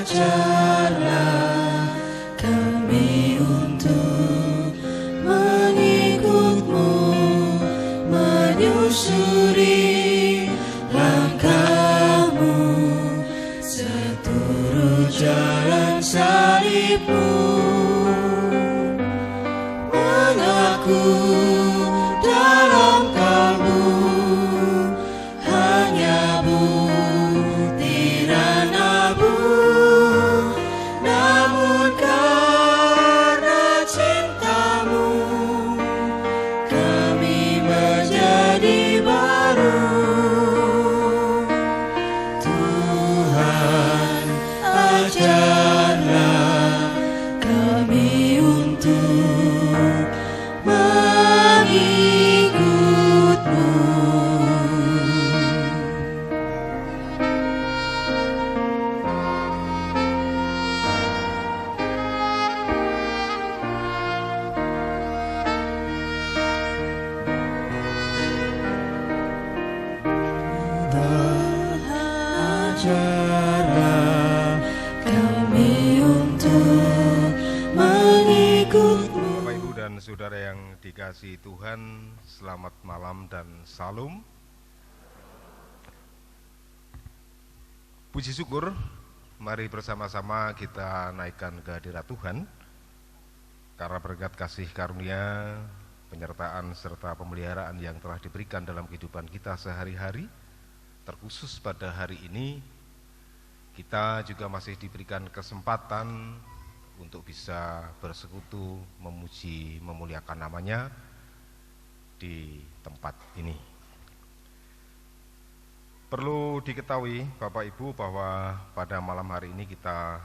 ajarlah kami untuk mengikut-Mu, menyusuri langkah-Mu, seturut jalan salib-Mu, mengaku dalam kalbu hanya butiran abu, namun karena cinta-Mu kami menjadi baru. Tuhan, ajarlah kami untuk mengikut-Mu. Ajarlah kami untuk mengikut-Mu. Bapak Ibu dan Saudara yang dikasihi Tuhan, selamat malam dan salam. Puji syukur, mari bersama-sama kita naikkan kehadirat Tuhan, karena berkat kasih karunia, penyertaan serta pemeliharaan yang telah diberikan dalam kehidupan kita sehari-hari. Terkhusus pada hari ini, kita juga masih diberikan kesempatan untuk bisa bersekutu, memuji, memuliakan namanya di tempat ini. Perlu diketahui Bapak Ibu bahwa pada malam hari ini kita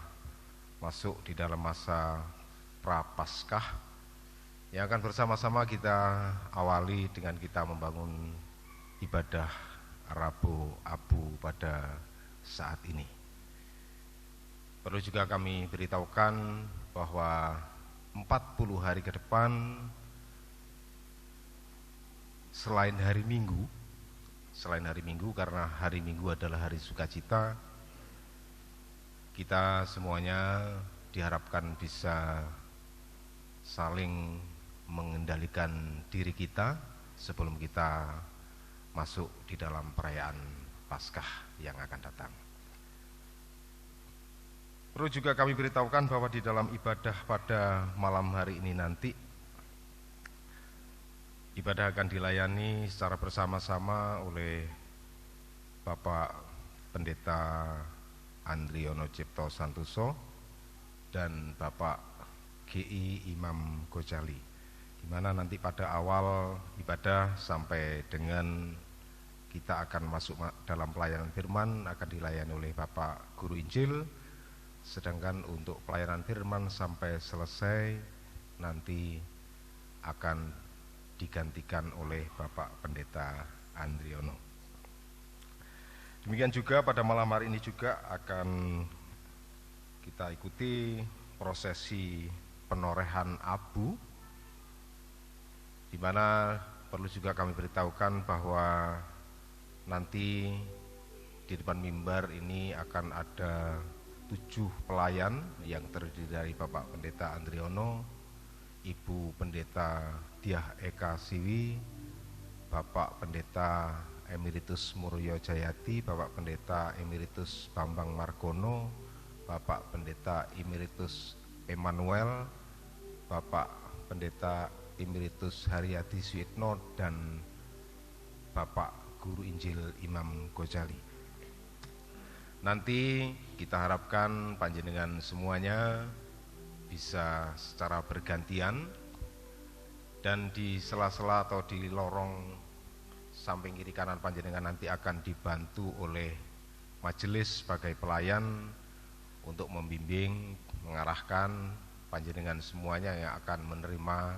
masuk di dalam masa Prapaskah yang akan bersama-sama kita awali dengan kita membangun ibadah Rabu Abu pada saat ini. Perlu juga kami beritahukan bahwa 40 hari ke depan, selain hari Minggu karena hari Minggu adalah hari sukacita, kita semuanya diharapkan bisa saling mengendalikan diri kita sebelum kita masuk di dalam perayaan Paskah yang akan datang. Perlu juga kami beritahukan bahwa di dalam ibadah pada malam hari ini nanti, ibadah akan dilayani secara bersama-sama oleh Bapak Pendeta Andriono Cipto Santoso dan Bapak GI Imam Gojali, di mana nanti pada awal ibadah sampai dengan kita akan masuk dalam pelayanan firman akan dilayani oleh Bapak Guru Injil, sedangkan untuk pelayanan firman sampai selesai nanti akan digantikan oleh Bapak Pendeta Andriono. Demikian juga pada malam hari ini juga akan kita ikuti prosesi penorehan abu, di mana perlu juga kami beritahukan bahwa nanti di depan mimbar ini akan ada 7 pelayan yang terdiri dari Bapak Pendeta Andriono, Ibu Pendeta Diah Eka Siwi, Bapak Pendeta Emeritus Muryo Jayati, Bapak Pendeta Emeritus Bambang Margono, Bapak Pendeta Emeritus Emmanuel, Bapak Pendeta Emeritus Haryadi Suyitno, dan Bapak Guru Injil Imam Gojali. Nanti kita harapkan panjenengan semuanya bisa secara bergantian, dan di sela-sela atau di lorong samping kiri kanan panjenengan nanti akan dibantu oleh majelis sebagai pelayan untuk membimbing, mengarahkan panjenengan semuanya yang akan menerima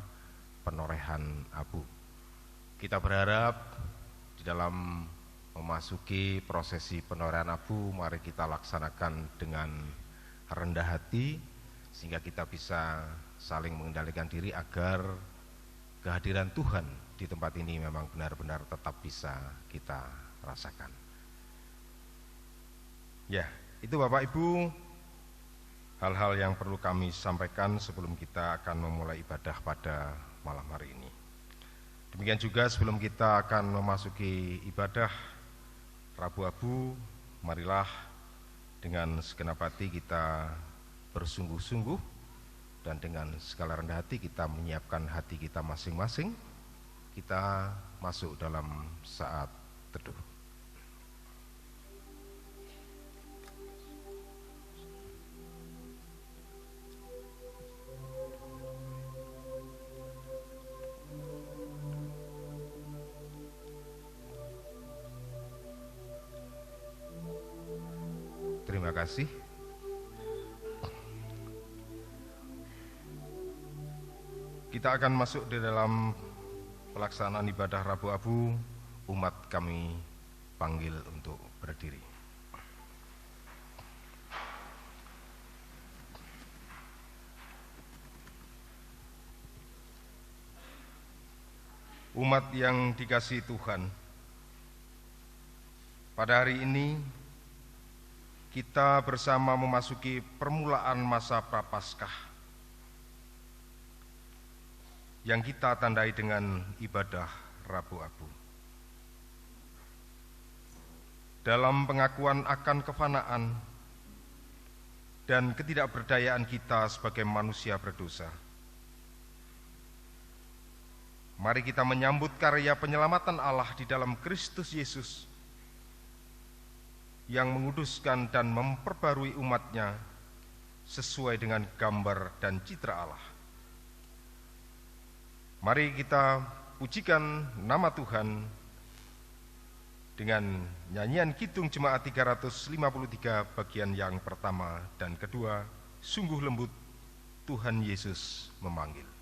penorehan abu. Kita berharap di dalam memasuki prosesi penorehan abu, mari kita laksanakan dengan rendah hati, sehingga kita bisa saling mengendalikan diri agar kehadiran Tuhan di tempat ini memang benar-benar tetap bisa kita rasakan. Ya, itu Bapak Ibu hal-hal yang perlu kami sampaikan sebelum kita akan memulai ibadah pada malam hari ini. Demikian juga sebelum kita akan memasuki ibadah Rabu Abu, marilah dengan segenap hati kita bersungguh-sungguh dan dengan segala rendah hati kita menyiapkan hati kita masing-masing. Kita masuk dalam saat teduh. Terima kasih. Kita akan masuk di dalam pelaksanaan ibadah Rabu Abu. Umat kami panggil untuk berdiri. Umat yang dikasihi Tuhan, pada hari ini kita bersama memasuki permulaan masa Prapaskah yang kita tandai dengan ibadah Rabu Abu. Dalam pengakuan akan kefanaan dan ketidakberdayaan kita sebagai manusia berdosa, mari kita menyambut karya penyelamatan Allah di dalam Kristus Yesus yang menguduskan dan memperbarui umatnya sesuai dengan gambar dan citra Allah. Mari kita pujikan nama Tuhan dengan nyanyian Kidung Jemaat 353 bagian yang pertama dan kedua, Sungguh Lembut Tuhan Yesus Memanggil.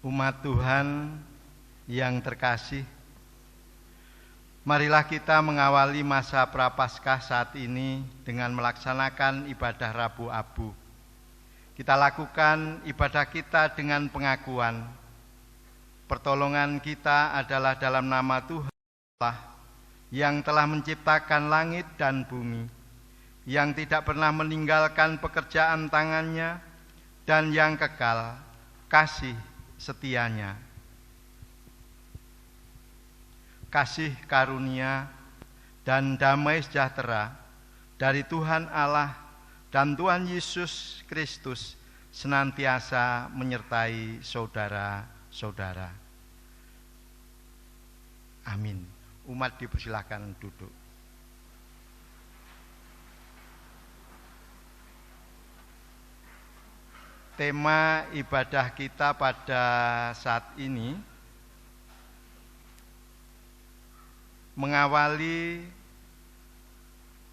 Umat Tuhan yang terkasih, marilah kita mengawali masa Prapaskah saat ini dengan melaksanakan ibadah Rabu Abu. Kita lakukan ibadah kita dengan pengakuan Pertolongan kita adalah dalam nama Tuhan Allah yang telah menciptakan langit dan bumi, yang tidak pernah meninggalkan pekerjaan tangannya, dan yang kekal kasih setianya. Kasih karunia dan damai sejahtera dari Tuhan Allah dan Tuhan Yesus Kristus senantiasa menyertai saudara-saudara. Amin. Umat dipersilakan duduk. Tema ibadah kita pada saat ini mengawali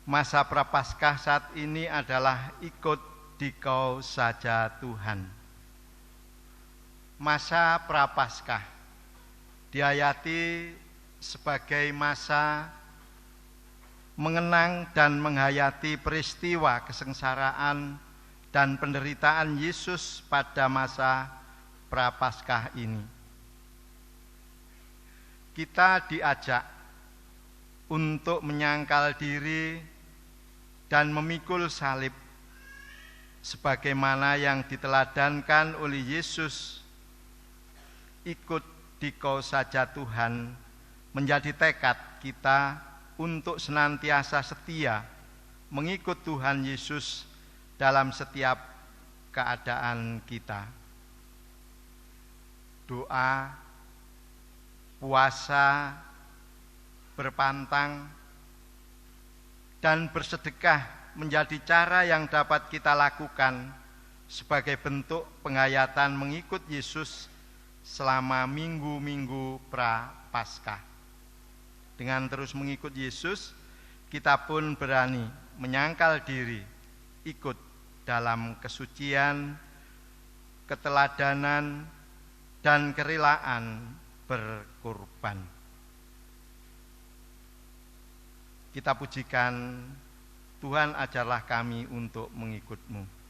masa Prapaskah saat ini adalah ikut Dikau saja Tuhan. Masa Prapaskah diayati sebagai masa mengenang dan menghayati peristiwa kesengsaraan dan penderitaan Yesus pada masa Prapaskah ini. Kita diajak untuk menyangkal diri dan memikul salib sebagaimana yang diteladankan oleh Yesus. Ikut Dikau saja Tuhan menjadi tekad kita untuk senantiasa setia mengikut Tuhan Yesus dalam setiap keadaan kita. Doa, puasa, berpantang, dan bersedekah menjadi cara yang dapat kita lakukan sebagai bentuk penghayatan mengikut Yesus selama minggu-minggu Prapaskah. Dengan terus mengikut Yesus, kita pun berani menyangkal diri, ikut dalam kesucian, keteladanan, dan kerelaan berkorban. Kita pujikan, Tuhan ajarlah kami untuk mengikut-Mu.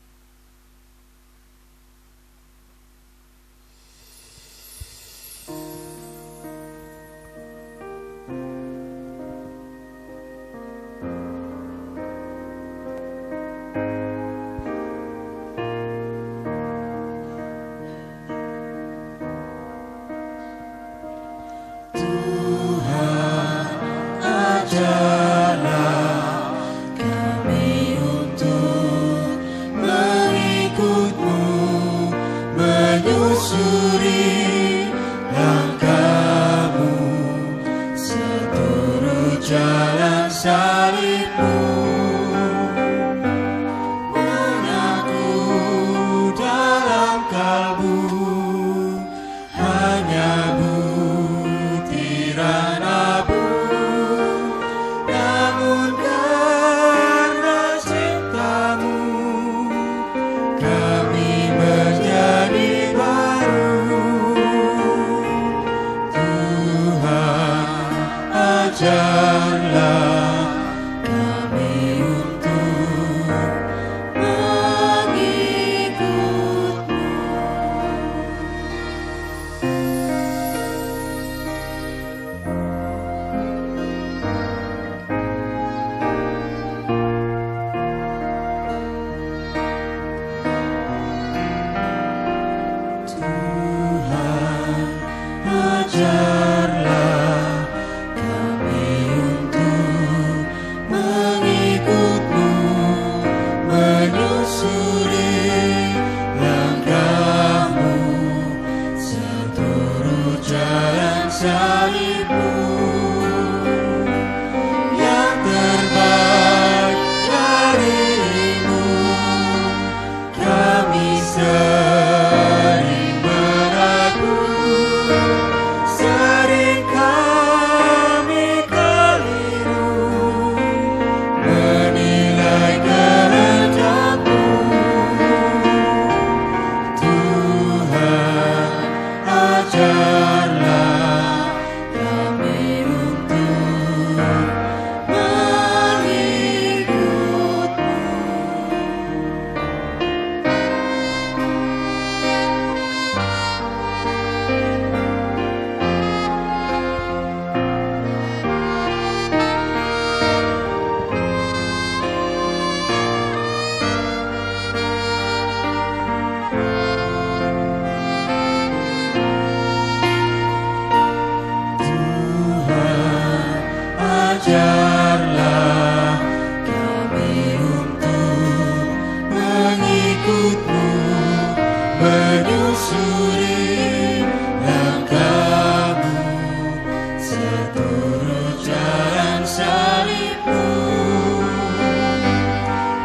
Ajarlah kami mengikutmu, menyusuri langkahmu, seturut jalan salibmu.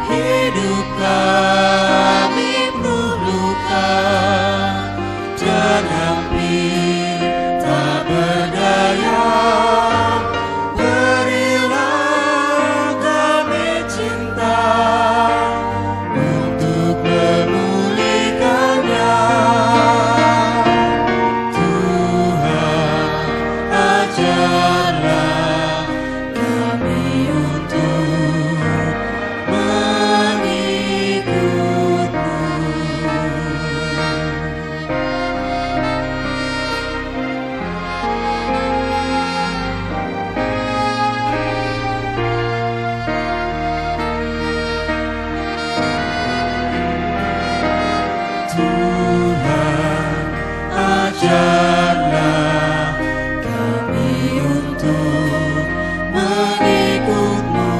Hidup kami penuh luka dan hampir tak berdaya. Berilah kami cinta untuk memulihkannya. Tuhan, ajarlah kami untuk Tuhan, ajarlah kami untuk mengikutmu,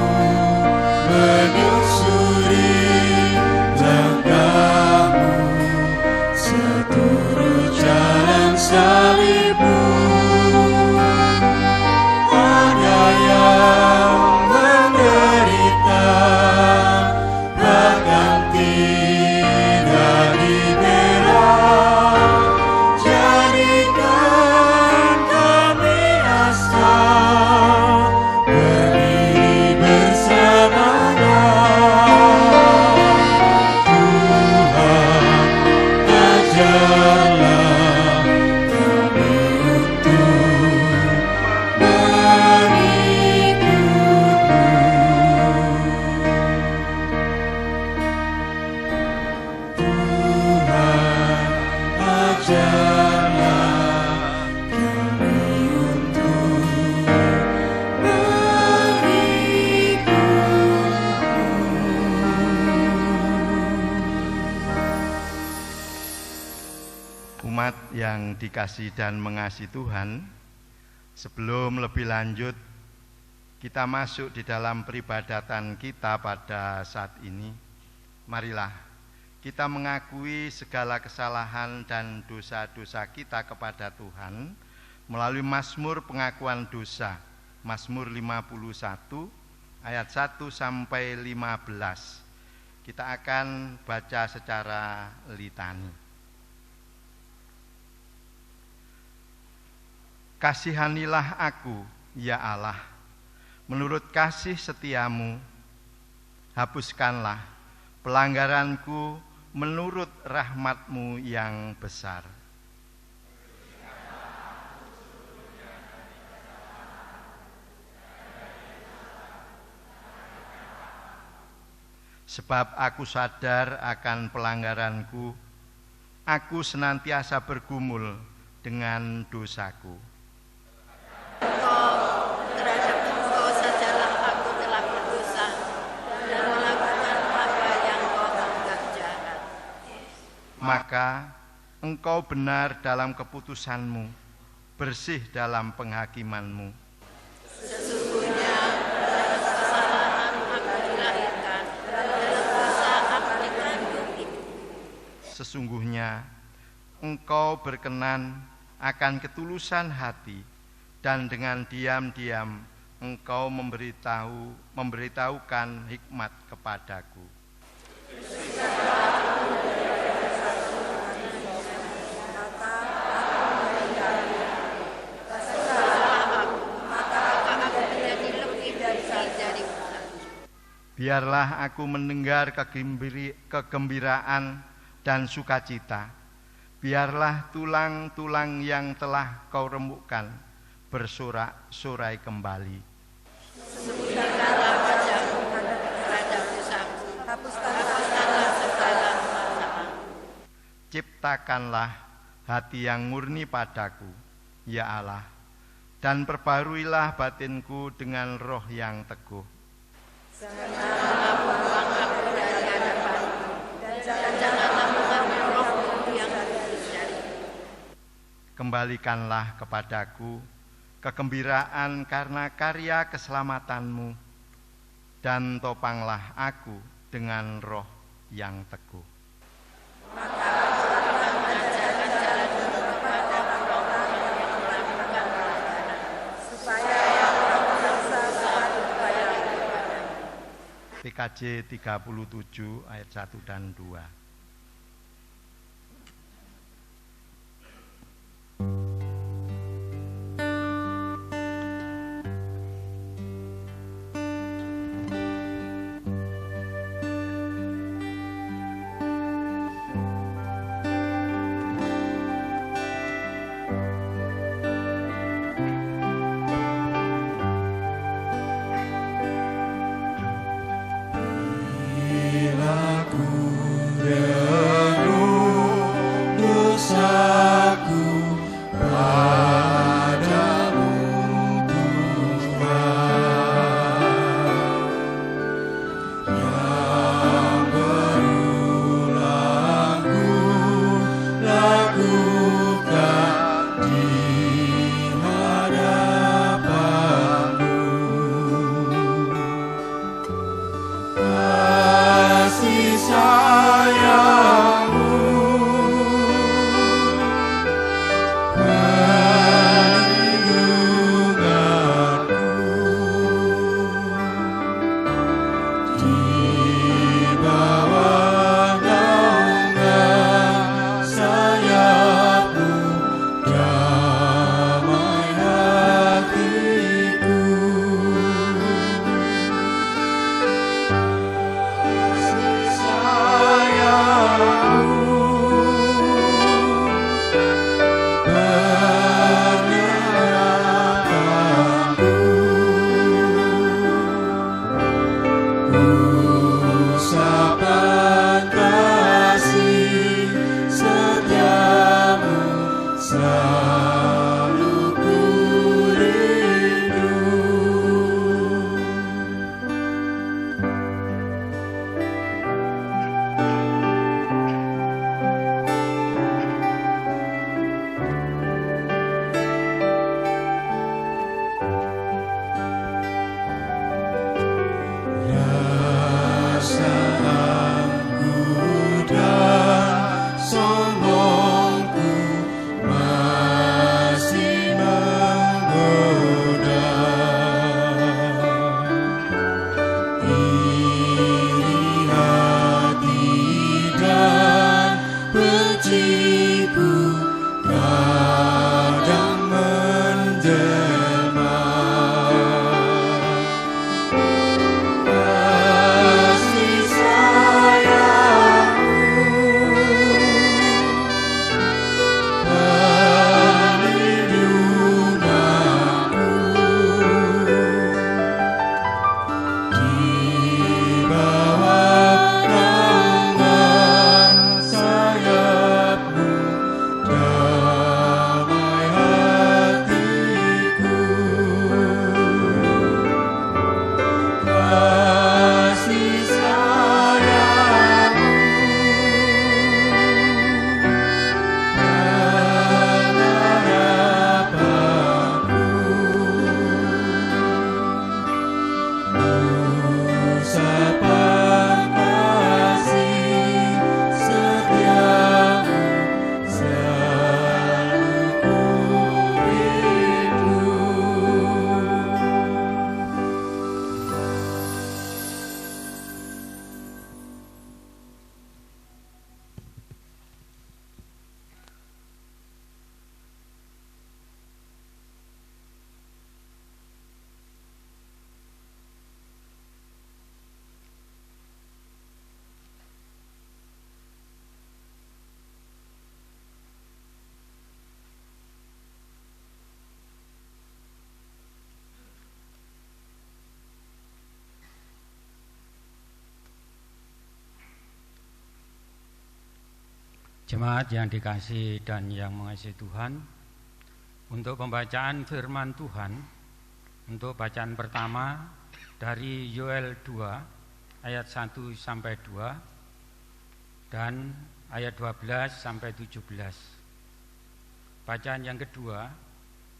menyusuri langkahmu, seturut jalan salibmu. Ada yang menderita, bahkan tidak dibela. Jadikan kami asa, berdiri bersamanya. Tuhan, ajarlah kami untuk mengikutmu. Tuhan, ajarlah kami untuk mengikutmu. Umat yang dikasihi dan mengasihi Tuhan, sebelum lebih lanjut kita masuk di dalam peribadatan kita pada saat ini, marilah kita mengakui segala kesalahan dan dosa-dosa kita kepada Tuhan melalui Mazmur pengakuan dosa, Mazmur 51 ayat 1 sampai 15. Kita akan baca secara litani. Kasihanilah aku, ya Allah, menurut kasih setiamu, hapuskanlah pelanggaranku menurut rahmatmu yang besar. Sebab aku sadar akan pelanggaranku, aku senantiasa bergumul dengan dosaku. Terhadap Engkau sajalah aku telah berdosa dan melakukan apa yang Kau anggap jahat. Maka Engkau benar dalam keputusanmu, bersih dalam penghakimanmu. Sesungguhnya dalam kesalahan aku dilahirkan, dalam dosa aku dikandung ibu. Sesungguhnya Engkau berkenan akan ketulusan hati, dan dengan diam-diam Engkau memberitahukan hikmat kepadaku. Biarlah aku mendengar kegembiraan dan sukacita. Biarlah tulang-tulang yang telah Kau remukkan bersorak-sorai kembali. Sempurnakanlah wajahmu terhadap dosaku, hapuskanlah segala kesalahan. Ciptakanlah hati yang murni padaku, ya Allah, dan perbaharuilah batinku dengan roh yang teguh. Janganlah buang aku dari hadapanmu, dan janganlah mengambil rohmu yang kudus dariku. Kembalikanlah kepadaku kegembiraan karena karya keselamatanmu, dan topanglah aku dengan roh yang teguh. PKJ 37 ayat 1 dan 2. Bila ku renung dosaku padamu Tuhan, yang berulang ku lakukan di hadapanmu. Kasih sayangmu perlindunganku di bawah naungan sayapmu damai hatiku. Usapan kasih setiamu selalu ku rindu. Rasa angkuh dan sombongku masih menggoda. Iri hati dan benciku kadang menjelma. Kasih sayangmu perlindunganku di bawah naungan sayapmu damai hatiku. Kasih sayangmu pengharapanku. Usapan kasih setiamu selalu ku rindu. Jemaat yang dikasihi dan yang mengasihi Tuhan, untuk pembacaan firman Tuhan, untuk bacaan pertama dari Yoel 2 ayat 1 sampai 2 dan ayat 12 sampai 17. Bacaan yang kedua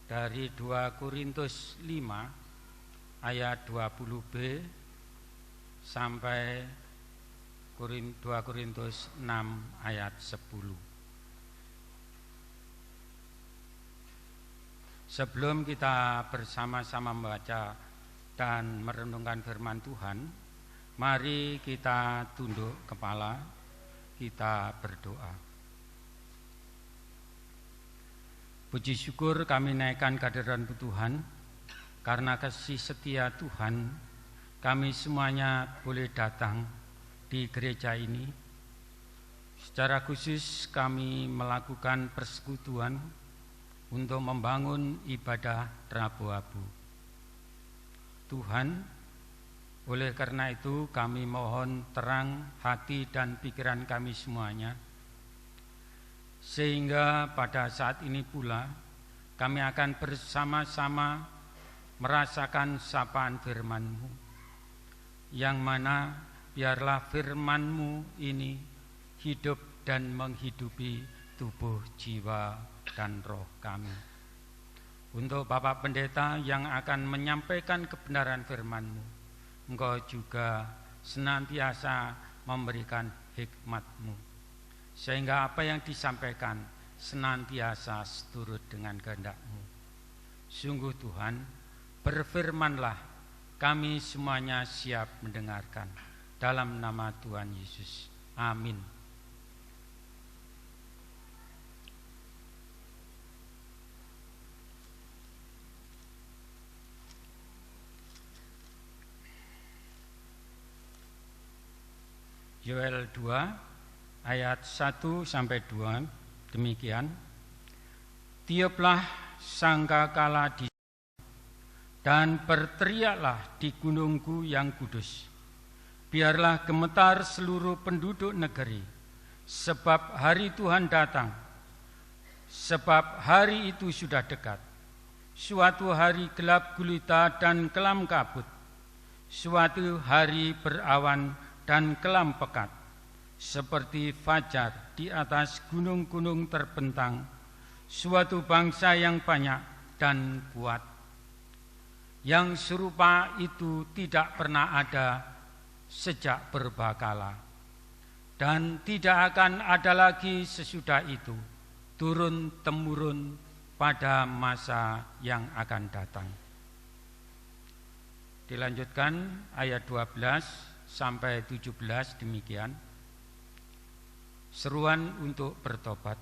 dari 2 Korintus 5 ayat 20b sampai 2 Korintus 6 ayat 10. Sebelum kita bersama-sama membaca dan merenungkan firman Tuhan, Mari kita tunduk kepala, kita berdoa. Puji syukur kami naikkan kehadiran Tuhan, karena kasih setia Tuhan, kami semuanya boleh datang di gereja ini. Secara khusus kami melakukan persekutuan untuk membangun ibadah Rabu-Abu. Tuhan, oleh karena itu kami mohon terang hati dan pikiran kami semuanya, sehingga pada saat ini pula kami akan bersama-sama merasakan sapaan firman-Mu, yang mana biarlah firman-Mu ini hidup dan menghidupi tubuh, jiwa, dan roh kami. Untuk Bapak Pendeta yang akan menyampaikan kebenaran firman-Mu, Engkau juga senantiasa memberikan hikmat-Mu, sehingga apa yang disampaikan senantiasa seturut dengan kehendak-Mu. Sungguh Tuhan, berfirmanlah, kami semuanya siap mendengarkan. Dalam nama Tuhan Yesus, amin. Yoel 2 ayat 1-2 demikian. Tiuplah sangkakala di dan berteriaklah di gunungku yang kudus. Biarlah gemetar seluruh penduduk negeri, sebab hari Tuhan datang, sebab hari itu sudah dekat. Suatu hari gelap gulita dan kelam kabut, suatu hari berawan dan kelam pekat, seperti fajar di atas gunung-gunung terbentang, suatu bangsa yang banyak dan kuat. Yang serupa itu tidak pernah ada sejak berbakala, dan tidak akan ada lagi sesudah itu, turun-temurun pada masa yang akan datang. Dilanjutkan ayat 12-17 demikian. Seruan untuk bertobat.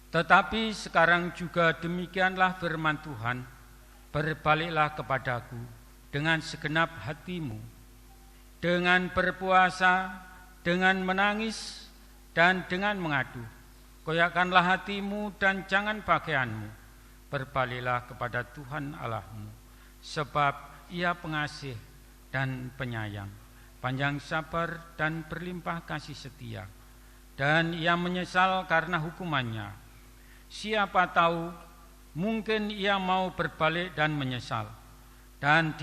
Tetapi sekarang juga demikianlah firman Tuhan, berbaliklah kepadaku dengan segenap hatimu, dengan berpuasa, dengan menangis, dan dengan mengadu. Koyakkanlah hatimu dan jangan pakaianmu. Berbaliklah kepada Tuhan Allahmu, sebab Ia pengasih dan penyayang, panjang sabar dan berlimpah kasih setia, dan Ia menyesal karena hukumannya. Siapa tahu, mungkin Ia mau berbalik dan menyesal, dan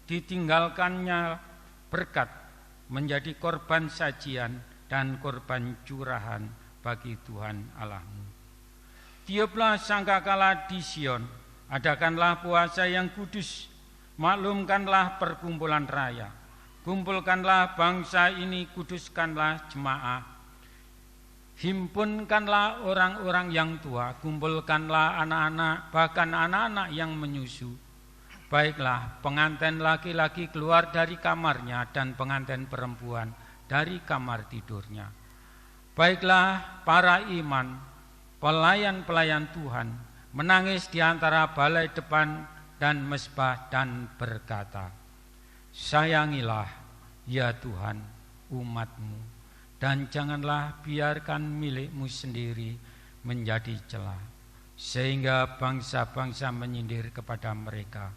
ditinggalkannya berkat menjadi korban sajian dan korban curahan bagi Tuhan Allahmu. Tiuplah sangkakala di Sion, adakanlah puasa yang kudus, maklumkanlah perkumpulan raya, kumpulkanlah bangsa ini, kuduskanlah jemaah, himpunkanlah orang-orang yang tua, kumpulkanlah anak-anak, bahkan anak-anak yang menyusu. Baiklah, pengantin laki-laki keluar dari kamarnya dan pengantin perempuan dari kamar tidurnya. Baiklah, para imam, pelayan-pelayan Tuhan, menangis di antara balai depan dan mezbah dan berkata, sayangilah ya Tuhan umat-Mu, dan janganlah biarkan milik-Mu sendiri menjadi celah, sehingga bangsa-bangsa menyindir kepada mereka.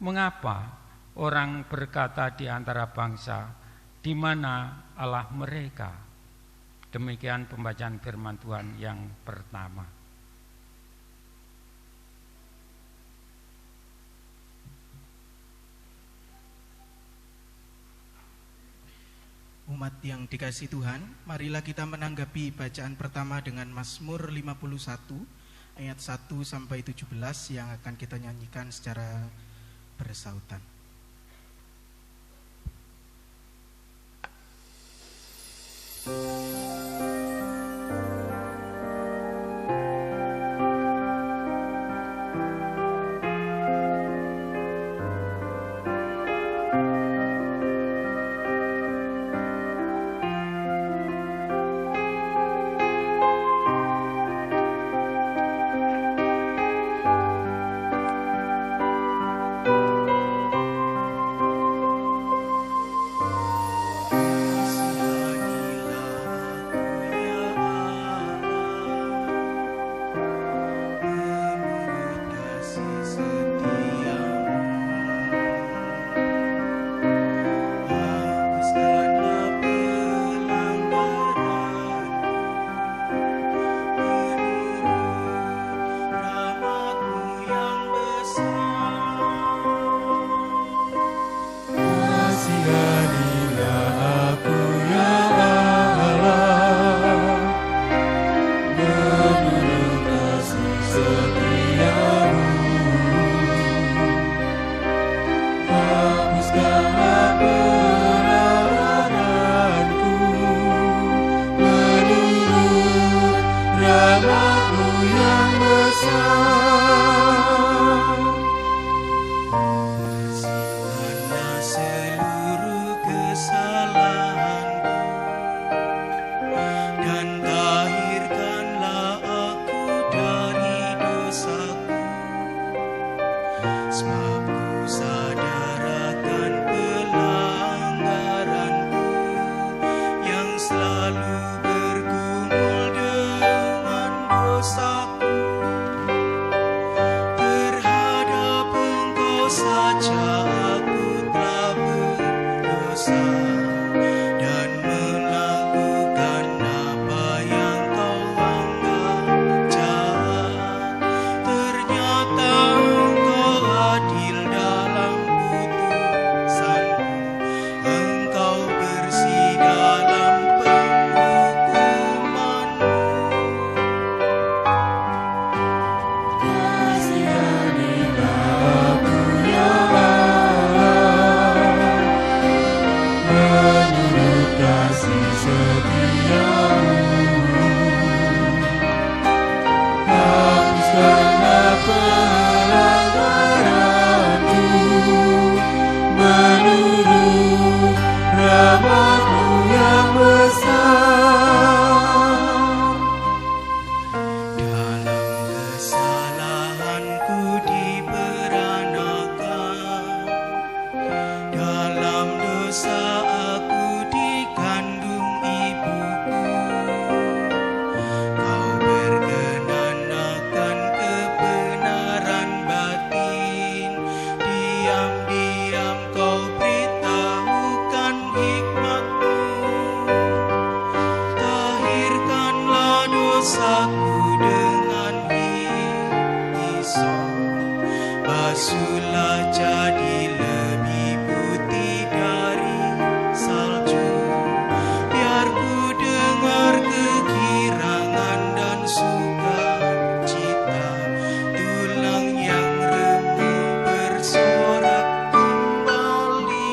Mengapa orang berkata di antara bangsa, di mana Allah mereka? Demikian pembacaan firman Tuhan yang pertama. Umat yang dikasihi Tuhan, marilah kita menanggapi bacaan pertama dengan Mazmur 51 ayat 1-17 yang akan kita nyanyikan secara bersautan. Bersihkanlah seluruh kesalahanku dan tahirkanlah aku dari dosaku, sebab ku sadar akan pelanggaranku yang selalu bergumul dengan dosaku. Terhadap Engkau saja aku telah berdosa dan melakukan apa yang Kau anggap jahat. Ternyata Engkau adil dalam putusanmu, Engkau bersih dalam penghukumanmu. Menurut kasih setiamu, hapuskanlah pelanggaranku. Menurut rahmat-Mu yang besar, Dalam kesalahanku diperanakan, dalam dosa aku dikandung ibuku. Kau berkenan akan kebenaran batin, diam-diam Kau beritahukan hikmat-Mu. Tahirkanlah dosaku dengan hisop, basuhlah jadi lebih putih dari salju. Biar ku dengar kegirangan dan sukacita, tulang yang remuk bersorak kembali.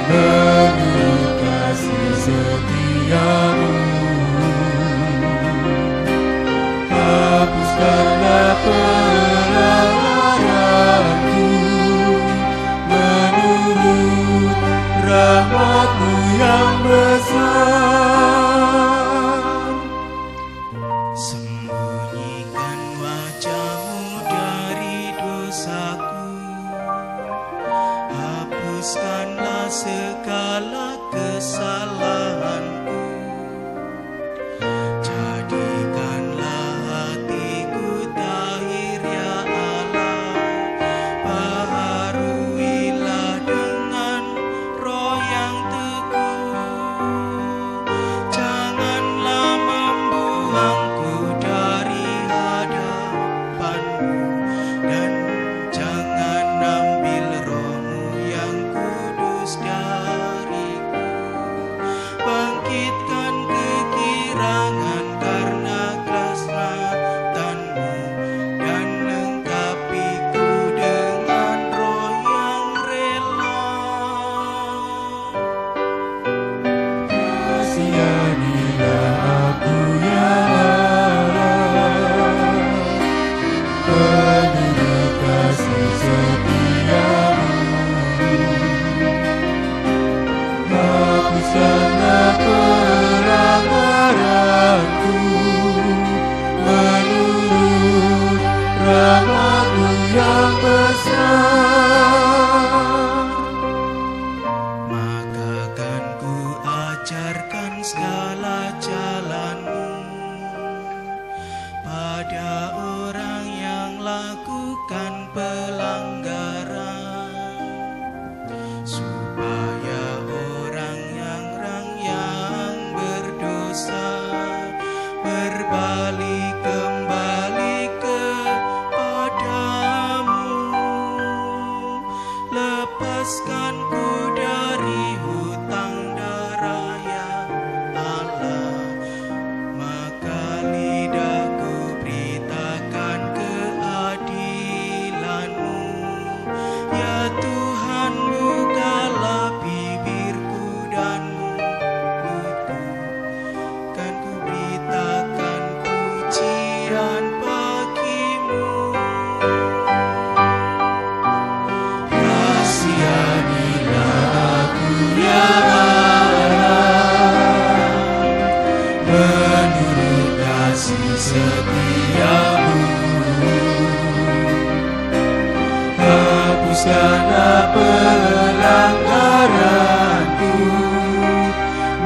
menurut kasih setiamu, hapuskanlah pelanggaranku. Menurut rahmat-Mu yang besar, Sembunyikan wajah-Mu dari dosaku, hapuskanlah segala kesalahanku. Jadikanlah hatiku tahir ya Allah, baharuilah dengan roh yang teguh. Janganlah membuangku dari hadapan-Mu, dan jangan ambil roh-Mu yang kudus dariku. Bangkitkan kegirangan karena keselamatan-Mu, dan lengkapiku dengan roh yang rela. kasihanilah aku ya Allah, menurut kasih setiamu, hapuskanlah pelanggaranku. Menurut rahmat-Mu yang besar, Maka kan ku ajarkan segala jalan-Mu pada orang yang lakukan pelanggaran, supaya orang-orang yang berdosa berbalik kembali kepadamu. Lepaskan ku dari hutang darah ya Allah, maka lidahku beritakan keadilan-Mu. Ya Tuhan, bukalah sana pelanggaranku,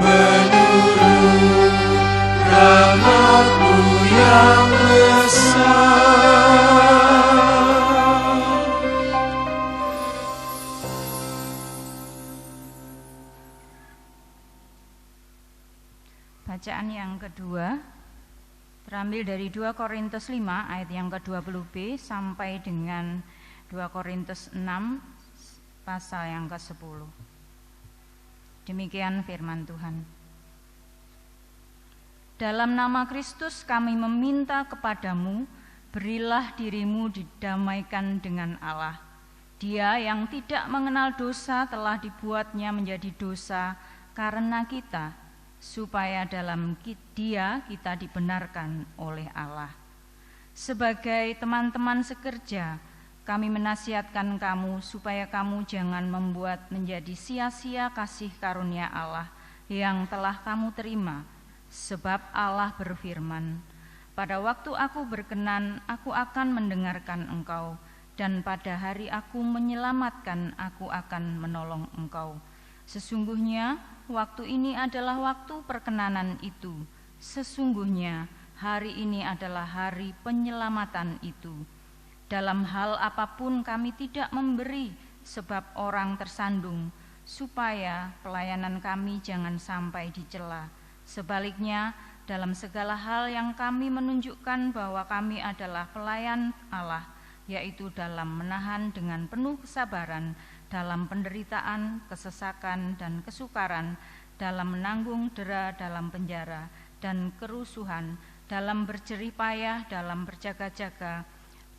menurut rahmat-Mu yang besar. Bacaan yang kedua terambil dari 2 Korintus 5 ayat yang ke-20b sampai dengan 2 Korintus 6 pasal yang ke-10. Demikian firman Tuhan. Dalam nama Kristus kami meminta kepadamu, berilah dirimu didamaikan dengan Allah. Dia yang tidak mengenal dosa telah dibuatnya menjadi dosa karena kita, supaya dalam Dia kita dibenarkan oleh Allah. Sebagai teman-teman sekerja, kami menasihatkan kamu supaya kamu jangan membuat menjadi sia-sia kasih karunia Allah yang telah kamu terima, sebab Allah berfirman, "Pada waktu aku berkenan, aku akan mendengarkan engkau, dan pada hari aku menyelamatkan, aku akan menolong engkau." Sesungguhnya waktu ini adalah waktu perkenanan itu. Sesungguhnya hari ini adalah hari penyelamatan itu. Dalam hal apapun kami tidak memberi sebab orang tersandung, supaya pelayanan kami jangan sampai dicela. Sebaliknya, dalam segala hal yang kami menunjukkan bahwa kami adalah pelayan Allah, yaitu dalam menahan dengan penuh kesabaran, dalam penderitaan, kesesakan, dan kesukaran, dalam menanggung dera dalam penjara, dan kerusuhan, dalam berjerih payah, dalam berjaga-jaga,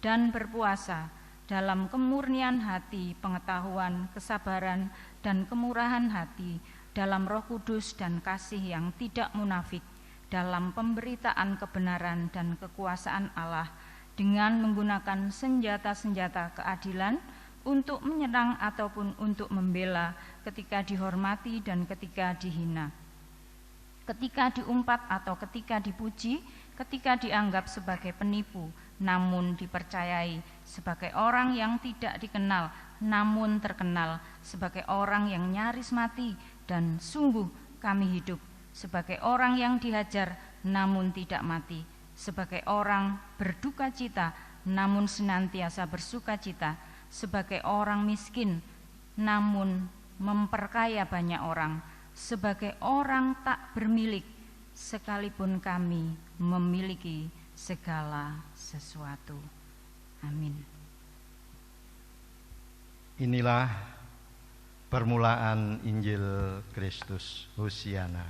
dan berpuasa, dalam kemurnian hati, pengetahuan, kesabaran, dan kemurahan hati, dalam Roh Kudus dan kasih yang tidak munafik, dalam pemberitaan kebenaran dan kekuasaan Allah, dengan menggunakan senjata-senjata keadilan, untuk menyerang ataupun untuk membela, ketika dihormati dan ketika dihina, ketika diumpat atau ketika dipuji, ketika dianggap sebagai penipu, namun dipercayai, sebagai orang yang tidak dikenal, namun terkenal, sebagai orang yang nyaris mati, dan sungguh kami hidup, sebagai orang yang dihajar, namun tidak mati, sebagai orang berduka cita, namun senantiasa bersuka cita, sebagai orang miskin, namun memperkaya banyak orang, sebagai orang tak bermilik, sekalipun kami memiliki segala sesuatu. Amin. Inilah permulaan Injil Kristus. Hosiana.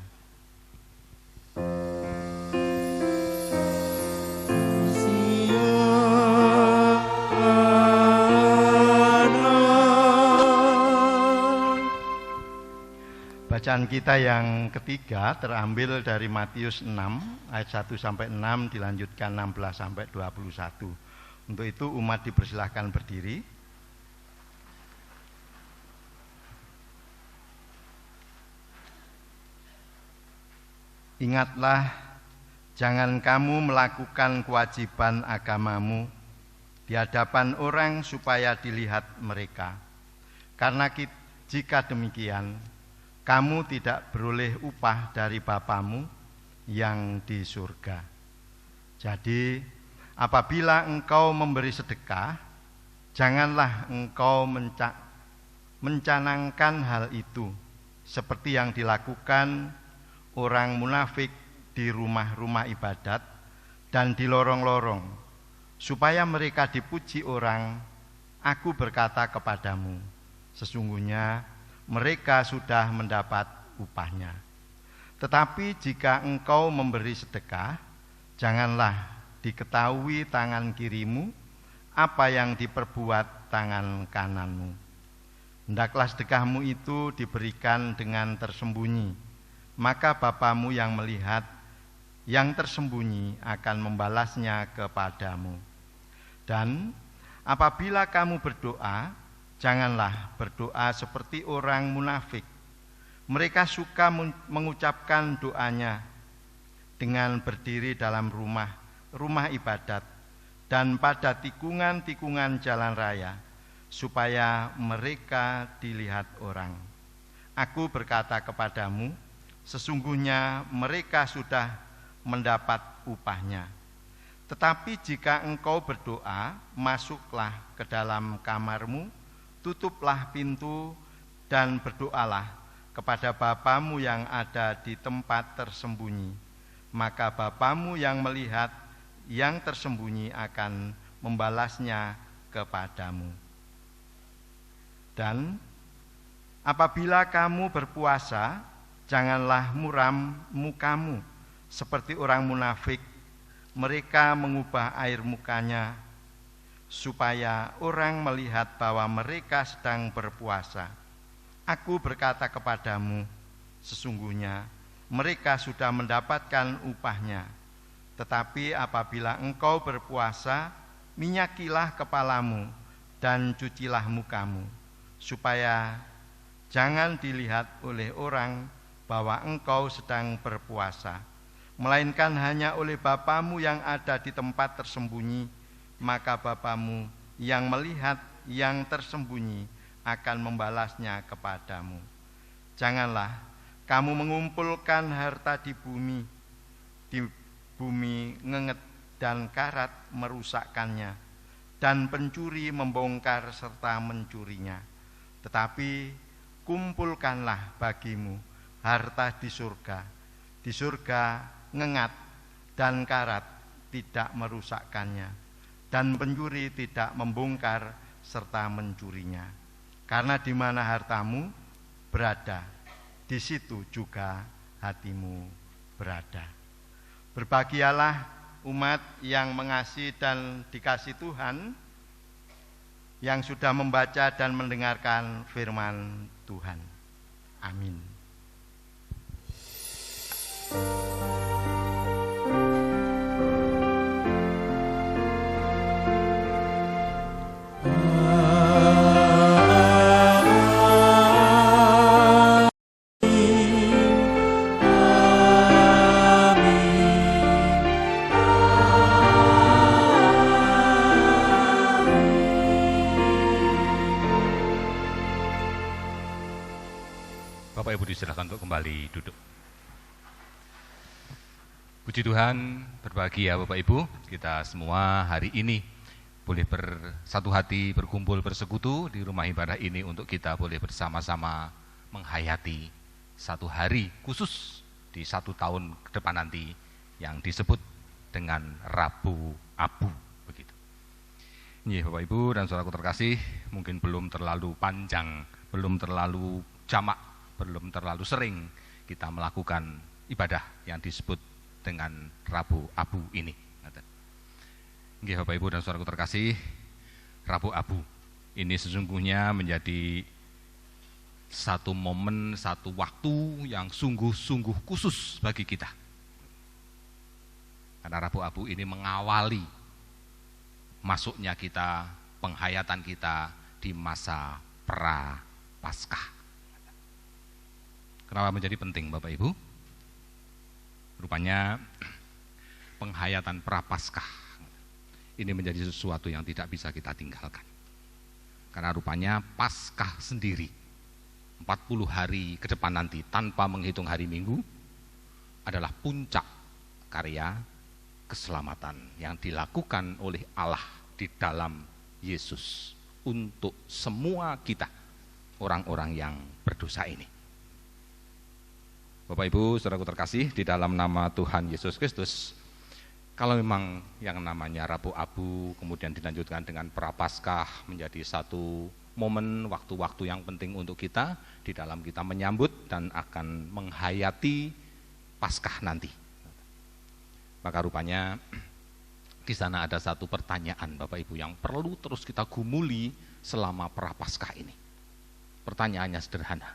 Bacaan kita yang ketiga terambil dari Matius 6 ayat 1 sampai 6, dilanjutkan 16 sampai 21. Untuk itu umat dipersilahkan berdiri. Ingatlah, jangan kamu melakukan kewajiban agamamu di hadapan orang supaya dilihat mereka. Karena jika demikian, kamu tidak beroleh upah dari Bapamu yang di surga. Jadi, apabila engkau memberi sedekah, janganlah engkau mencanangkan hal itu, seperti yang dilakukan orang munafik di rumah-rumah ibadat dan di lorong-lorong, supaya mereka dipuji orang. Aku berkata kepadamu, sesungguhnya mereka sudah mendapat upahnya. Tetapi jika engkau memberi sedekah, janganlah diketahui tangan kirimu apa yang diperbuat tangan kananmu. Hendaklah sedekahmu itu diberikan dengan tersembunyi, maka Bapamu yang melihat yang tersembunyi akan membalasnya kepadamu. Dan apabila kamu berdoa, janganlah berdoa seperti orang munafik. Mereka suka mengucapkan doanya dengan berdiri dalam rumah ibadat dan pada tikungan-tikungan jalan raya, supaya mereka dilihat orang. Aku berkata kepadamu, sesungguhnya mereka sudah mendapat upahnya. Tetapi jika engkau berdoa, masuklah ke dalam kamarmu, tutuplah pintu dan berdoalah kepada Bapamu yang ada di tempat tersembunyi. Maka Bapamu yang melihat yang tersembunyi akan membalasnya kepadamu. Dan apabila kamu berpuasa, janganlah muram mukamu seperti orang munafik. Mereka mengubah air mukanya supaya orang melihat bahwa mereka sedang berpuasa. Aku berkata kepadamu, sesungguhnya mereka sudah mendapatkan upahnya. Tetapi apabila engkau berpuasa, minyakilah kepalamu dan cucilah mukamu, supaya jangan dilihat oleh orang bahwa engkau sedang berpuasa, melainkan hanya oleh Bapamu yang ada di tempat tersembunyi. Maka Bapamu yang melihat yang tersembunyi akan membalasnya kepadamu. Janganlah kamu mengumpulkan harta di bumi ngenget dan karat merusakkannya, dan pencuri membongkar serta mencurinya. Tetapi kumpulkanlah bagimu harta di surga. Di surga ngengat dan karat tidak merusakkannya, dan pencuri tidak membongkar serta mencurinya. Karena di mana hartamu berada, di situ juga hatimu berada. Berbahagialah umat yang mengasihi dan dikasihi Tuhan, yang sudah membaca dan mendengarkan firman Tuhan. Amin. Bapak Ibu disilahkan untuk kembali duduk. Puji Tuhan, berbahagia Bapak Ibu, kita semua hari ini boleh bersatu hati, berkumpul, bersekutu di rumah ibadah ini untuk kita boleh bersama-sama menghayati satu hari khusus di 1 tahun ke depan nanti yang disebut dengan Rabu Abu, begitu. Ini Bapak Ibu dan saudaraku terkasih, mungkin belum terlalu panjang, belum terlalu jamak, belum terlalu sering kita melakukan ibadah yang disebut dengan Rabu Abu ini. Nggih Bapak Ibu dan saudaraku terkasih, Rabu Abu ini sesungguhnya menjadi satu momen, satu waktu yang sungguh-sungguh khusus bagi kita. Karena Rabu Abu ini mengawali masuknya kita, penghayatan kita di masa pra-Paskah. Kenapa menjadi penting Bapak Ibu? Rupanya penghayatan pra-Paskah ini menjadi sesuatu yang tidak bisa kita tinggalkan. Karena rupanya Paskah sendiri 40 hari ke depan nanti tanpa menghitung hari Minggu adalah puncak karya keselamatan yang dilakukan oleh Allah di dalam Yesus untuk semua kita, orang-orang yang berdosa ini. Bapak Ibu, saudaraku terkasih, di dalam nama Tuhan Yesus Kristus, kalau memang yang namanya Rabu Abu kemudian dilanjutkan dengan Prapaskah menjadi satu momen waktu-waktu yang penting untuk kita di dalam kita menyambut dan akan menghayati Paskah nanti. Maka rupanya di sana ada satu pertanyaan Bapak Ibu yang perlu terus kita gumuli selama Prapaskah ini. Pertanyaannya sederhana.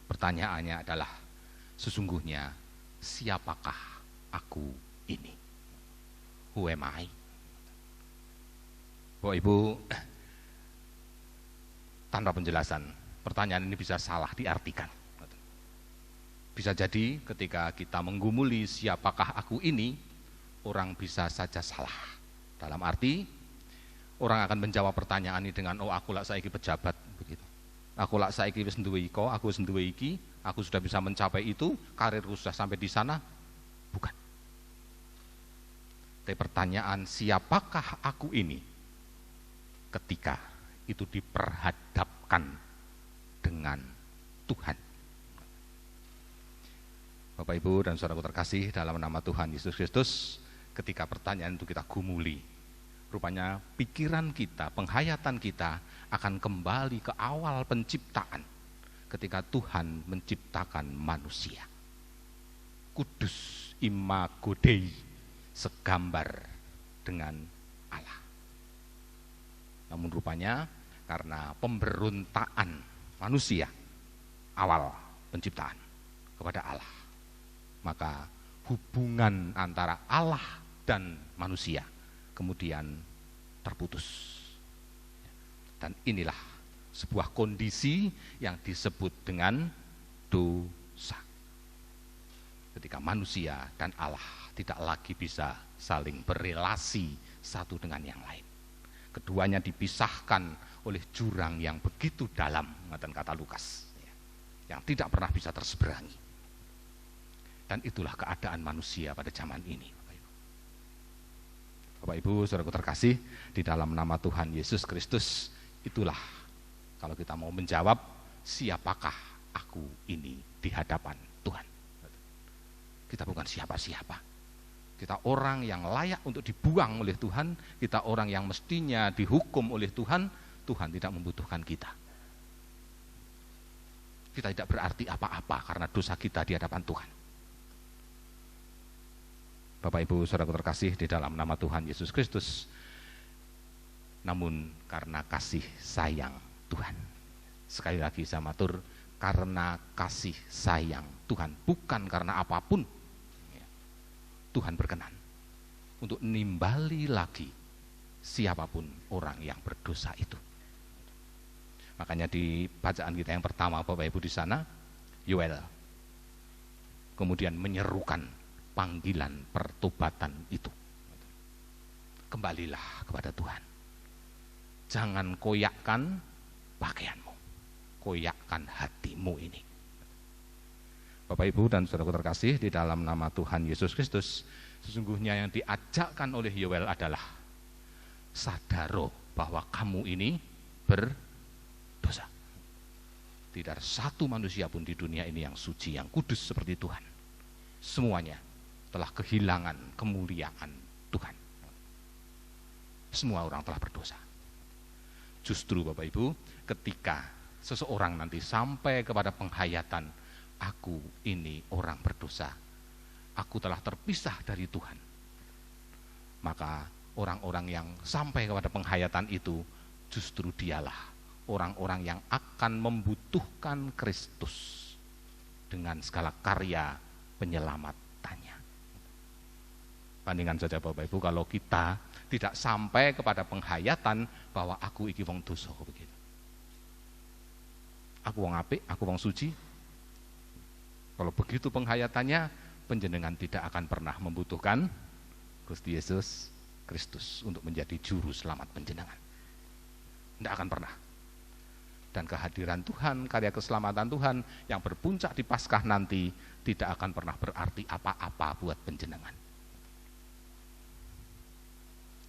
Pertanyaannya adalah, sesungguhnya siapakah aku ini? Who am I? Bapak Ibu, tanpa penjelasan, pertanyaan ini bisa salah diartikan. Bisa jadi ketika kita menggumuli siapakah aku ini, orang bisa saja salah. Dalam arti, orang akan menjawab pertanyaan ini dengan, oh aku lak saiki pejabat, begitu. Aku lak saiki wis duwe iko, aku wis duwe iki, aku sudah bisa mencapai itu, karirku sudah sampai di sana. Bukan. Tapi pertanyaan, siapakah aku ini ketika itu diperhadapkan dengan Tuhan? Bapak Ibu dan saudaraku terkasih, dalam nama Tuhan Yesus Kristus, ketika pertanyaan itu kita gumuli, rupanya pikiran kita, penghayatan kita akan kembali ke awal penciptaan ketika Tuhan menciptakan manusia. Kudus imago Dei, segambar dengan Allah. Namun rupanya karena pemberontakan manusia awal penciptaan kepada Allah, maka hubungan antara Allah dan manusia kemudian terputus. Dan inilah sebuah kondisi yang disebut dengan dosa. Ketika manusia dan Allah tidak lagi bisa saling berelasi satu dengan yang lain. Keduanya dipisahkan oleh jurang yang begitu dalam, kata Lukas, yang tidak pernah bisa terseberangi. Dan itulah keadaan manusia pada zaman ini. Bapak Ibu, saudaraku terkasih, di dalam nama Tuhan Yesus Kristus, itulah kalau kita mau menjawab, siapakah aku ini di hadapan Tuhan. Kita bukan siapa-siapa. Kita orang yang layak untuk dibuang oleh Tuhan, kita orang yang mestinya dihukum oleh Tuhan. Tuhan tidak membutuhkan kita. Kita tidak berarti apa-apa karena dosa kita di hadapan Tuhan. Bapak Ibu saudaraku terkasih, di dalam nama Tuhan Yesus Kristus, namun karena kasih sayang Tuhan, sekali lagi saya matur, karena kasih sayang Tuhan, bukan karena apapun, Tuhan berkenan untuk nimbali lagi siapapun orang yang berdosa itu. Makanya di bacaan kita yang pertama Bapak Ibu di sana, Yoel kemudian menyerukan panggilan pertobatan itu. Kembalilah kepada Tuhan. Jangan koyakkan pakaianmu, koyakkan hatimu ini. Bapak Ibu dan saudaraku terkasih, di dalam nama Tuhan Yesus Kristus, sesungguhnya yang diajakkan oleh Yoel adalah sadaro bahwa kamu ini berdosa. Tidak ada satu manusia pun di dunia ini yang suci, yang kudus seperti Tuhan. Semuanya telah kehilangan kemuliaan Tuhan. Semua orang telah berdosa. Justru Bapak Ibu, ketika seseorang nanti sampai kepada penghayatan, aku ini orang berdosa, aku telah terpisah dari Tuhan, maka orang-orang yang sampai kepada penghayatan itu, justru dialah orang-orang yang akan membutuhkan Kristus dengan segala karya penyelamat. Bandingkan saja Bapak Ibu kalau kita tidak sampai kepada penghayatan bahwa aku iki wong dosa begitu. Aku wong apik, aku wong suci. Kalau begitu penghayatannya, panjenengan tidak akan pernah membutuhkan Gusti Yesus Kristus untuk menjadi juru selamat panjenengan. Tidak akan pernah. Dan kehadiran Tuhan, karya keselamatan Tuhan yang berpuncak di Paskah nanti tidak akan pernah berarti apa-apa buat panjenengan.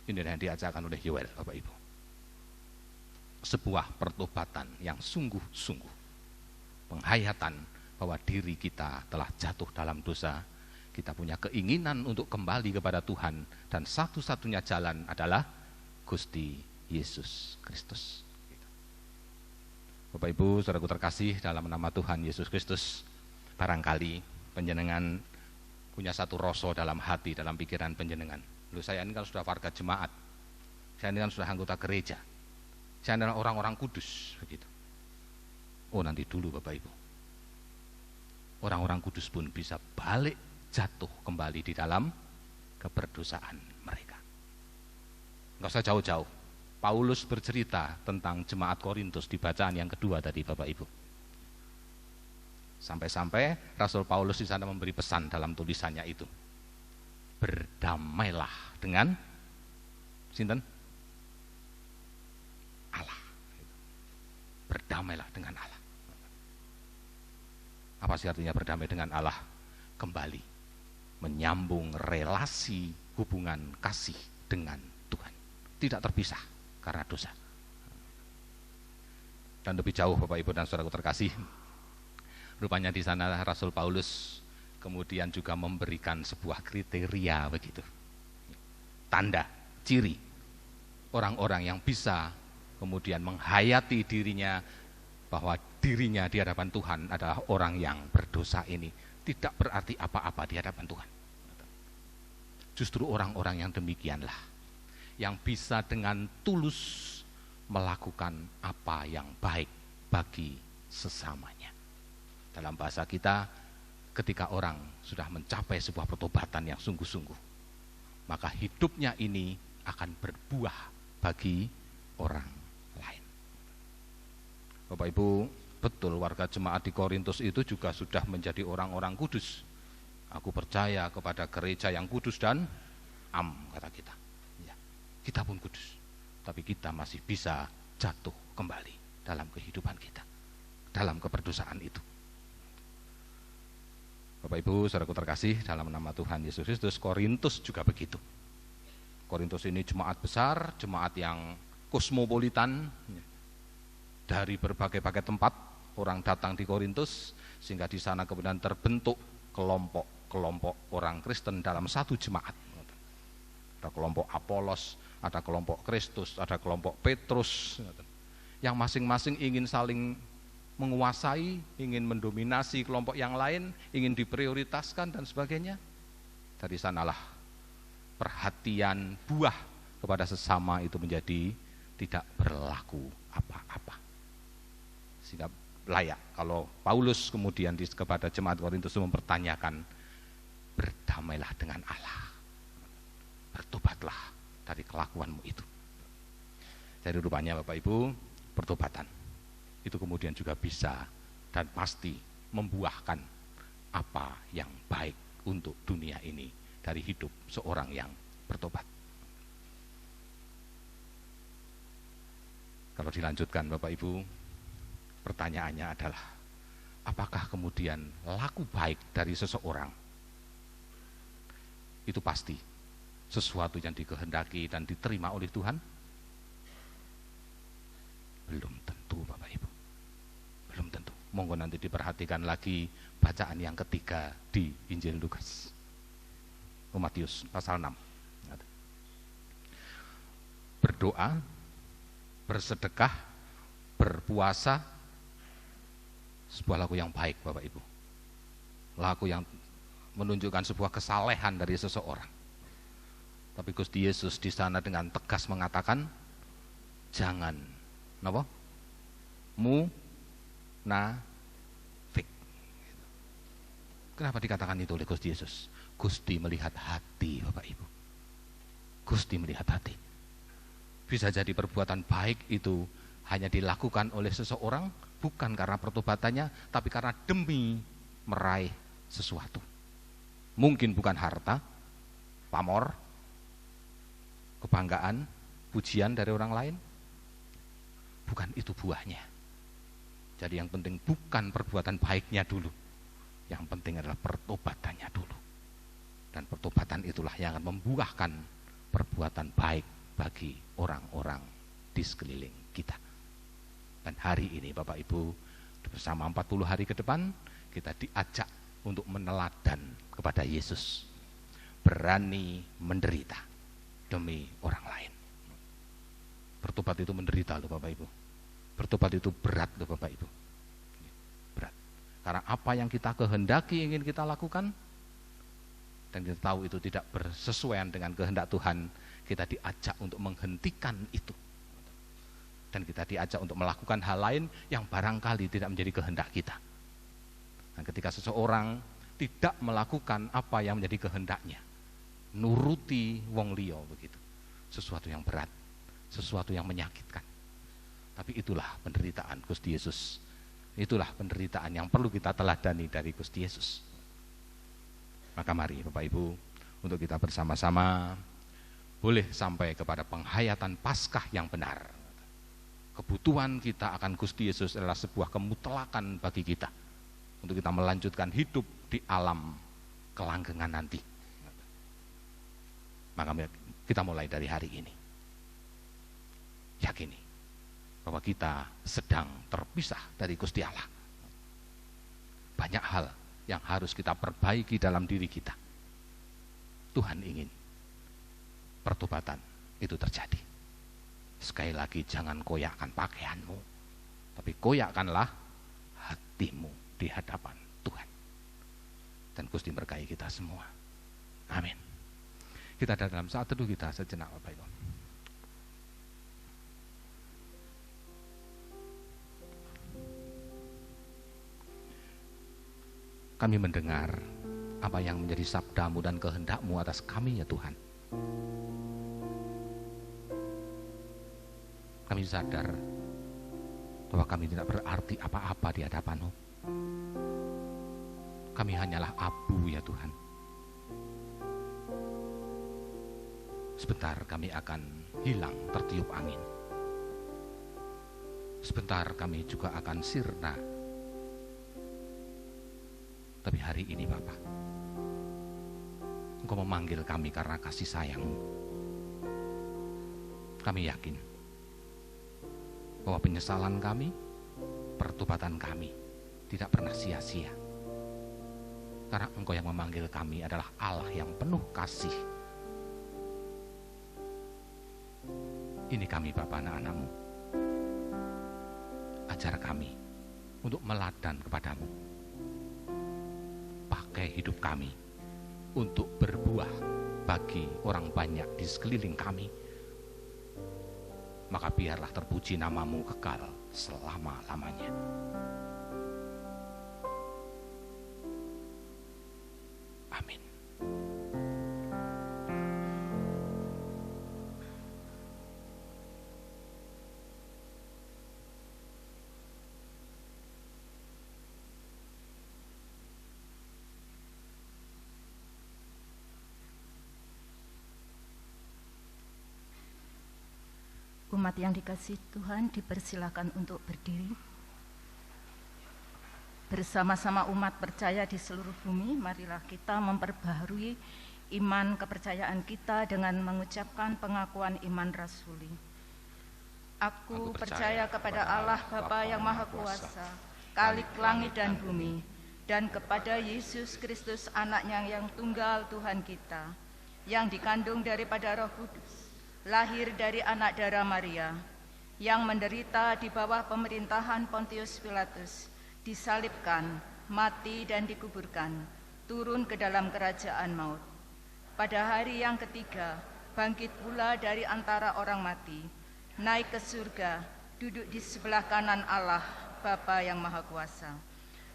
Ini yang diajarkan oleh Yoel, Bapak Ibu. Sebuah pertobatan yang sungguh-sungguh. Penghayatan bahwa diri kita telah jatuh dalam dosa. Kita punya keinginan untuk kembali kepada Tuhan. Dan satu-satunya jalan adalah Gusti Yesus Kristus. Bapak Ibu, saudaraku terkasih, dalam nama Tuhan Yesus Kristus, barangkali panjenengan punya satu rasa dalam hati, dalam pikiran panjenengan. Loh, saya ini kan sudah warga jemaat, saya ini kan sudah anggota gereja, saya adalah orang-orang kudus, begitu. Oh, nanti dulu Bapak Ibu, orang-orang kudus pun bisa balik jatuh kembali di dalam keberdosaan mereka. Enggak usah jauh-jauh, Paulus bercerita tentang jemaat Korintus di bacaan yang kedua tadi Bapak Ibu. Sampai-sampai Rasul Paulus di sana memberi pesan dalam tulisannya itu. Berdamailah dengan sinten? berdamailah dengan Allah. Apa sih artinya berdamai dengan Allah? Kembali menyambung relasi hubungan kasih dengan Tuhan. Tidak terpisah karena dosa. Dan lebih jauh Bapak Ibu dan Saudaraku terkasih, rupanya di sana Rasul Paulus kemudian juga memberikan sebuah kriteria begitu. Tanda, ciri orang-orang yang bisa kemudian menghayati dirinya bahwa dirinya di hadapan Tuhan adalah orang yang berdosa ini tidak berarti apa-apa di hadapan Tuhan. Justru orang-orang yang demikianlah yang bisa dengan tulus melakukan apa yang baik bagi sesamanya. Dalam bahasa kita, ketika orang sudah mencapai sebuah pertobatan yang sungguh-sungguh, maka hidupnya ini akan berbuah bagi orang lain. Bapak Ibu, betul warga jemaat di Korintus itu juga sudah menjadi orang-orang kudus. Aku percaya kepada gereja yang kudus dan am, kata kita. Ya, kita pun kudus, tapi kita masih bisa jatuh kembali dalam kehidupan kita, dalam keberdosaan itu. Bapak Ibu, saudaraku terkasih, dalam nama Tuhan Yesus Kristus, Korintus juga begitu. Korintus ini jemaat besar, jemaat yang kosmopolitan. Dari berbagai-bagai tempat orang datang di Korintus, sehingga di sana kemudian terbentuk kelompok-kelompok orang Kristen dalam satu jemaat. Ada kelompok Apolos, ada kelompok Kristus, ada kelompok Petrus, yang masing-masing ingin saling menguasai, ingin mendominasi kelompok yang lain, ingin diprioritaskan dan sebagainya. Dari sanalah perhatian buah kepada sesama itu menjadi tidak berlaku apa-apa. Sehingga layak kalau Paulus kemudian kepada jemaat Korintus mempertanyakan, berdamailah dengan Allah, bertobatlah dari kelakuanmu itu. Jadi rupanya Bapak Ibu, pertobatan itu kemudian juga bisa dan pasti membuahkan apa yang baik untuk dunia ini dari hidup seorang yang bertobat. Kalau dilanjutkan Bapak Ibu, pertanyaannya adalah, apakah kemudian laku baik dari seseorang itu pasti sesuatu yang dikehendaki dan diterima oleh Tuhan? Belum tentu Bapak Ibu, belum tentu. Monggo nanti diperhatikan lagi bacaan yang ketiga di Injil Lukas, Matius pasal 6. Berdoa, bersedekah, berpuasa, sebuah laku yang baik Bapak Ibu, laku yang menunjukkan sebuah kesalehan dari seseorang. Tapi Gusti Yesus di sana dengan tegas mengatakan, jangan napa? Munafik. Kenapa dikatakan itu oleh Gusti Yesus? Gusti melihat hati Bapak Ibu. Gusti melihat hati. Bisa jadi perbuatan baik itu hanya dilakukan oleh seseorang bukan karena pertobatannya, tapi karena demi meraih sesuatu. Mungkin bukan harta, pamor, kebanggaan, pujian dari orang lain. Bukan itu buahnya. Jadi yang penting bukan perbuatan baiknya dulu. Yang penting adalah pertobatannya dulu. Dan pertobatan itulah yang akan membuahkan perbuatan baik bagi orang-orang di sekeliling kita. Dan hari ini Bapak Ibu, bersama 40 hari ke depan, kita diajak untuk meneladan kepada Yesus. Berani menderita demi orang lain. Bertobat itu menderita loh Bapak Ibu. Bertobat itu berat loh Bapak Ibu. Berat. Karena apa yang kita kehendaki ingin kita lakukan, dan kita tahu itu tidak bersesuaian dengan kehendak Tuhan, kita diajak untuk menghentikan itu. Dan kita diajak untuk melakukan hal lain yang barangkali tidak menjadi kehendak kita. Dan ketika seseorang tidak melakukan apa yang menjadi kehendaknya, nuruti wong liya begitu, sesuatu yang berat, sesuatu yang menyakitkan. Tapi itulah penderitaan Gusti Yesus. Itulah penderitaan yang perlu kita teladani dari Gusti Yesus. Maka mari Bapak Ibu, untuk kita bersama-sama boleh sampai kepada penghayatan Paskah yang benar. kebutuhan kita akan Gusti Yesus adalah sebuah kemutlakan bagi kita untuk kita melanjutkan hidup di alam kelanggengan nanti. Maka kita mulai dari hari ini yakini bahwa kita sedang terpisah dari Gusti Allah. Banyak hal yang harus kita perbaiki dalam diri kita. Tuhan ingin pertobatan itu terjadi. Sekali lagi, jangan koyakkan pakaianmu, tapi koyakkanlah hatimu di hadapan Tuhan. Dan Gusti berkahi kita semua. Amin. Kita ada dalam saat teduh kita sejenak, Bapak Ibu. Kami mendengar apa yang menjadi sabdamu dan kehendakmu atas kami, ya Tuhan. Kami sadar bahwa kami tidak berarti apa-apa di hadapan-Mu. Kami hanyalah abu, ya Tuhan. Sebentar kami akan hilang tertiup angin. Sebentar kami juga akan sirna. Tapi hari ini Bapa, Engkau memanggil kami karena kasih sayang-Mu. Kami yakin bahwa penyesalan kami, pertobatan kami tidak pernah sia-sia. Karena Engkau yang memanggil kami adalah Allah yang penuh kasih. Ini kami Bapa, anak-anak-Mu. Ajar kami untuk meladan kepadamu. Pakai hidup kami untuk berbuah bagi orang banyak di sekeliling kami. Maka biarlah terpuji nama-Mu kekal selama-lamanya. Amin. Umat yang dikasihi Tuhan, dipersilakan untuk berdiri. Bersama-sama umat percaya di seluruh bumi, marilah kita memperbaharui iman kepercayaan kita dengan mengucapkan pengakuan iman rasuli. Aku percaya kepada Allah Bapa yang Maha Kuasa, Khalik langit dan bumi, dan kepada Yesus Kristus anaknya yang tunggal Tuhan kita, yang dikandung daripada Roh Kudus, lahir dari anak darah Maria, yang menderita di bawah pemerintahan Pontius Pilatus, disalibkan, mati dan dikuburkan, turun ke dalam kerajaan maut. Pada hari yang ketiga, bangkit pula dari antara orang mati, naik ke surga, duduk di sebelah kanan Allah, Bapa yang Maha Kuasa,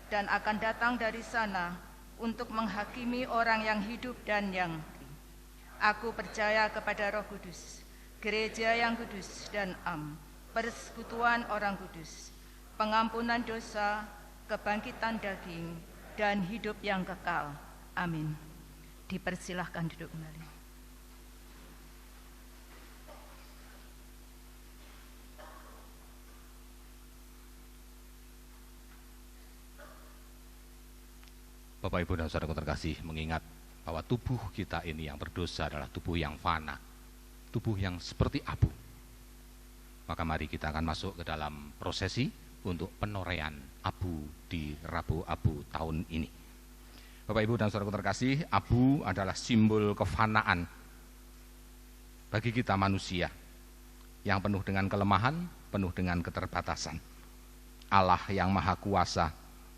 dan akan datang dari sana untuk menghakimi orang yang hidup dan yang mati. Aku percaya kepada Roh Kudus, gereja yang kudus dan am, persekutuan orang kudus, pengampunan dosa, kebangkitan daging, dan hidup yang kekal. Amin. Dipersilahkan duduk kembali. Bapak, Ibu, dan saudaraku terkasih, mengingat bahwa tubuh kita ini yang berdosa adalah tubuh yang fana, tubuh yang seperti abu. Maka mari kita akan masuk ke dalam prosesi untuk penoraian abu di Rabu Abu tahun ini. Bapak, Ibu, dan saudaraku terkasih, abu adalah simbol kefanaan bagi kita manusia yang penuh dengan kelemahan, penuh dengan keterbatasan. Allah yang Maha Kuasa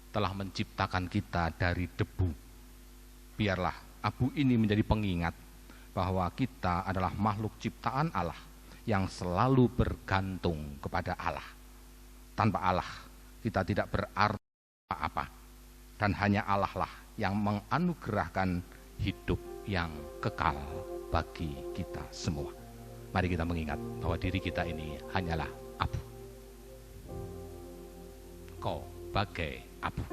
telah menciptakan kita dari debu. Biarlah abu ini menjadi pengingat bahwa kita adalah makhluk ciptaan Allah yang selalu bergantung kepada Allah. Tanpa Allah, kita tidak berarti apa-apa. Dan hanya Allah lah yang menganugerahkan hidup yang kekal bagi kita semua. Mari kita mengingat bahwa diri kita ini hanyalah abu. Kau bagai abu.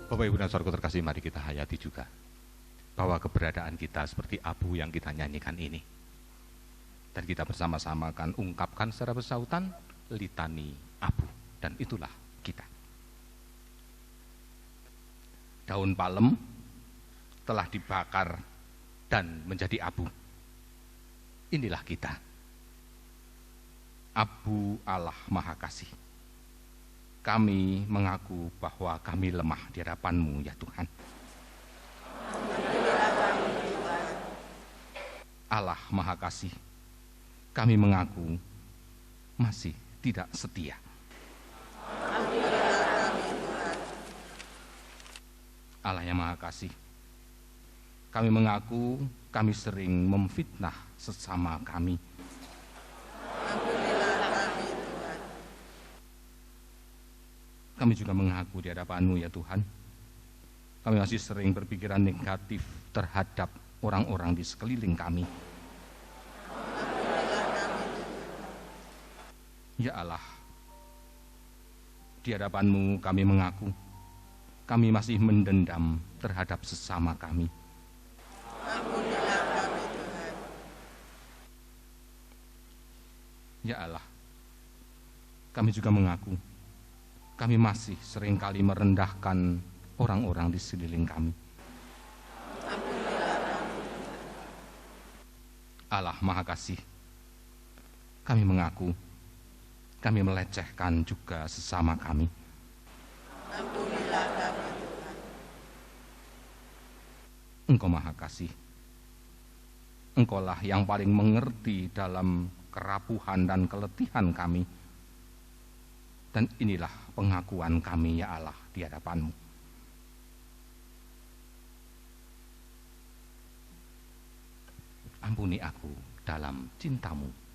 Bapak Ibu dan Saudaraku terkasih, mari kita hayati juga bahwa keberadaan kita seperti abu yang kita nyanyikan ini. Dan kita bersama-sama akan ungkapkan secara bersautan litani abu, dan itulah kita. Daun palem telah dibakar dan menjadi abu. Inilah kita. Abu Allah Maha Kasih. Kami mengaku bahwa kami lemah di hadapan-Mu, ya Tuhan. Allah Maha Kasih, kami mengaku masih tidak setia. Allah yang Maha Kasih, kami mengaku kami sering memfitnah sesama kami. Kami juga mengaku di hadapan-Mu, ya Tuhan, kami masih sering berpikiran negatif terhadap orang-orang di sekeliling kami. Ya Allah, di hadapan-Mu kami mengaku kami masih mendendam terhadap sesama kami. Ya Allah, kami juga mengaku kami masih seringkali merendahkan orang-orang di sekeliling kami. Allah Maha Kasih, kami mengaku kami melecehkan juga sesama kami. Engkau Maha Kasih, Engkaulah yang paling mengerti dalam kerapuhan dan keletihan kami. Dan inilah pengakuan kami, ya Allah, di hadapan-Mu. Ampuni aku dalam cinta-Mu.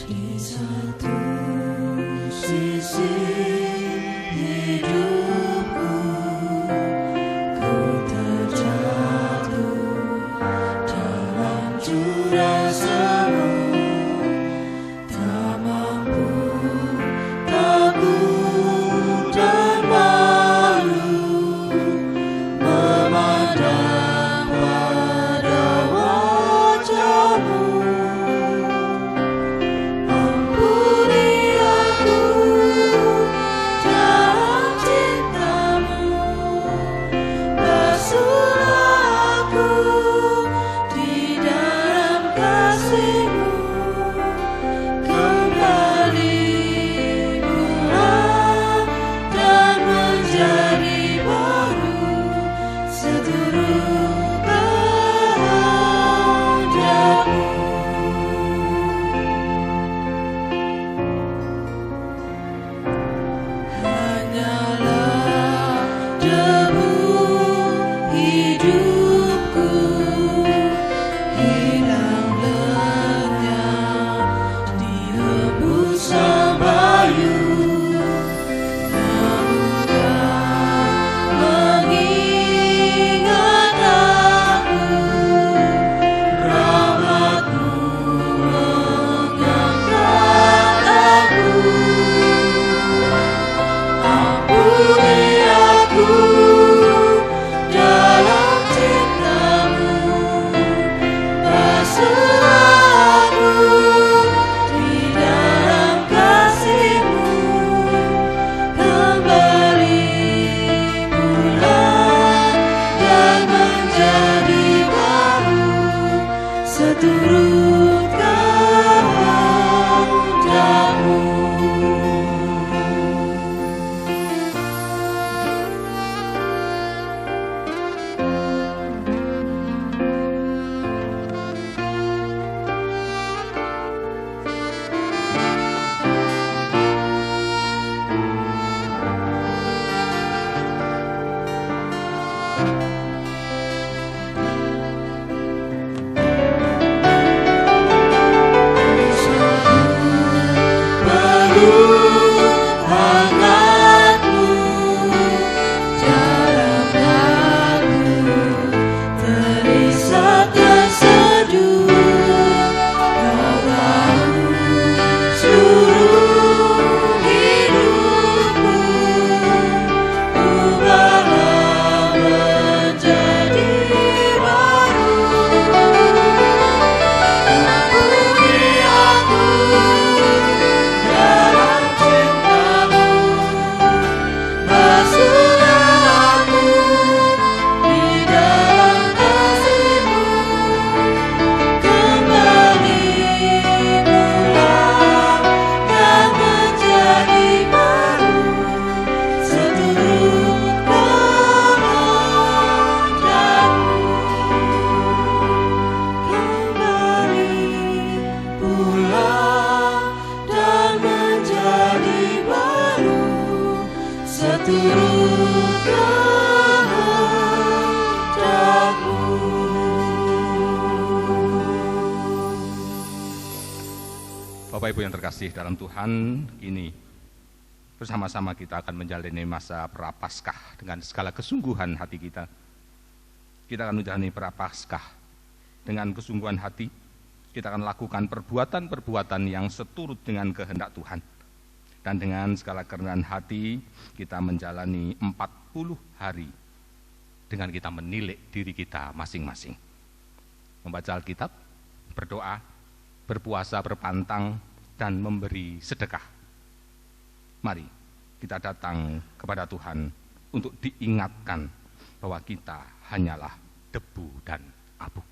Di satu sisi hidupku, ku terjatuh dalam jurang semu, tak mampu, takut dan malu memandang pada wajah-Mu. Ampuni aku dalam cinta-Mu, basuhlah aku di dalam kasih-Mu. kasih-Mu, kembali pulang dan menjadi baru seturut kehendak-Mu. Hanyalah debu hidupku, hilang lenyap di hembusan bayu. Namun Kau mengingat aku, rahmat-Mu mengangkat aku. Ampuni aku dalam cinta-Mu, basuhlah aku di dalam kasih-Mu, kembali pulang dan menjadi baru seturut kehendak-Mu. Peluk hangat-Mu dalam dagu, terisak terseduh. Kau tahu seluruh hidupku, ubahlah menjadi baru. Ampuni aku dalam cinta-Mu, basuhlah aku di dalam kasih-Mu, kembali pulang dan menjadi baru seturut kehendak-Mu. Kembali pulang dan menjadi baru seturut kehendak-Mu. Bapak Ibu yang terkasih dalam Tuhan, kini bersama-sama kita akan menjalani masa Prapaskah dengan segala kesungguhan hati kita. Kita akan menjalani Prapaskah dengan kesungguhan hati. Kita akan lakukan perbuatan-perbuatan yang seturut dengan kehendak Tuhan. Dan dengan segala kerendahan hati, kita menjalani 40 hari dengan kita menilik diri kita masing-masing. Membaca Alkitab, berdoa, berpuasa, berpantang, dan memberi sedekah. Mari kita datang kepada Tuhan untuk diingatkan bahwa kita hanyalah debu dan abu.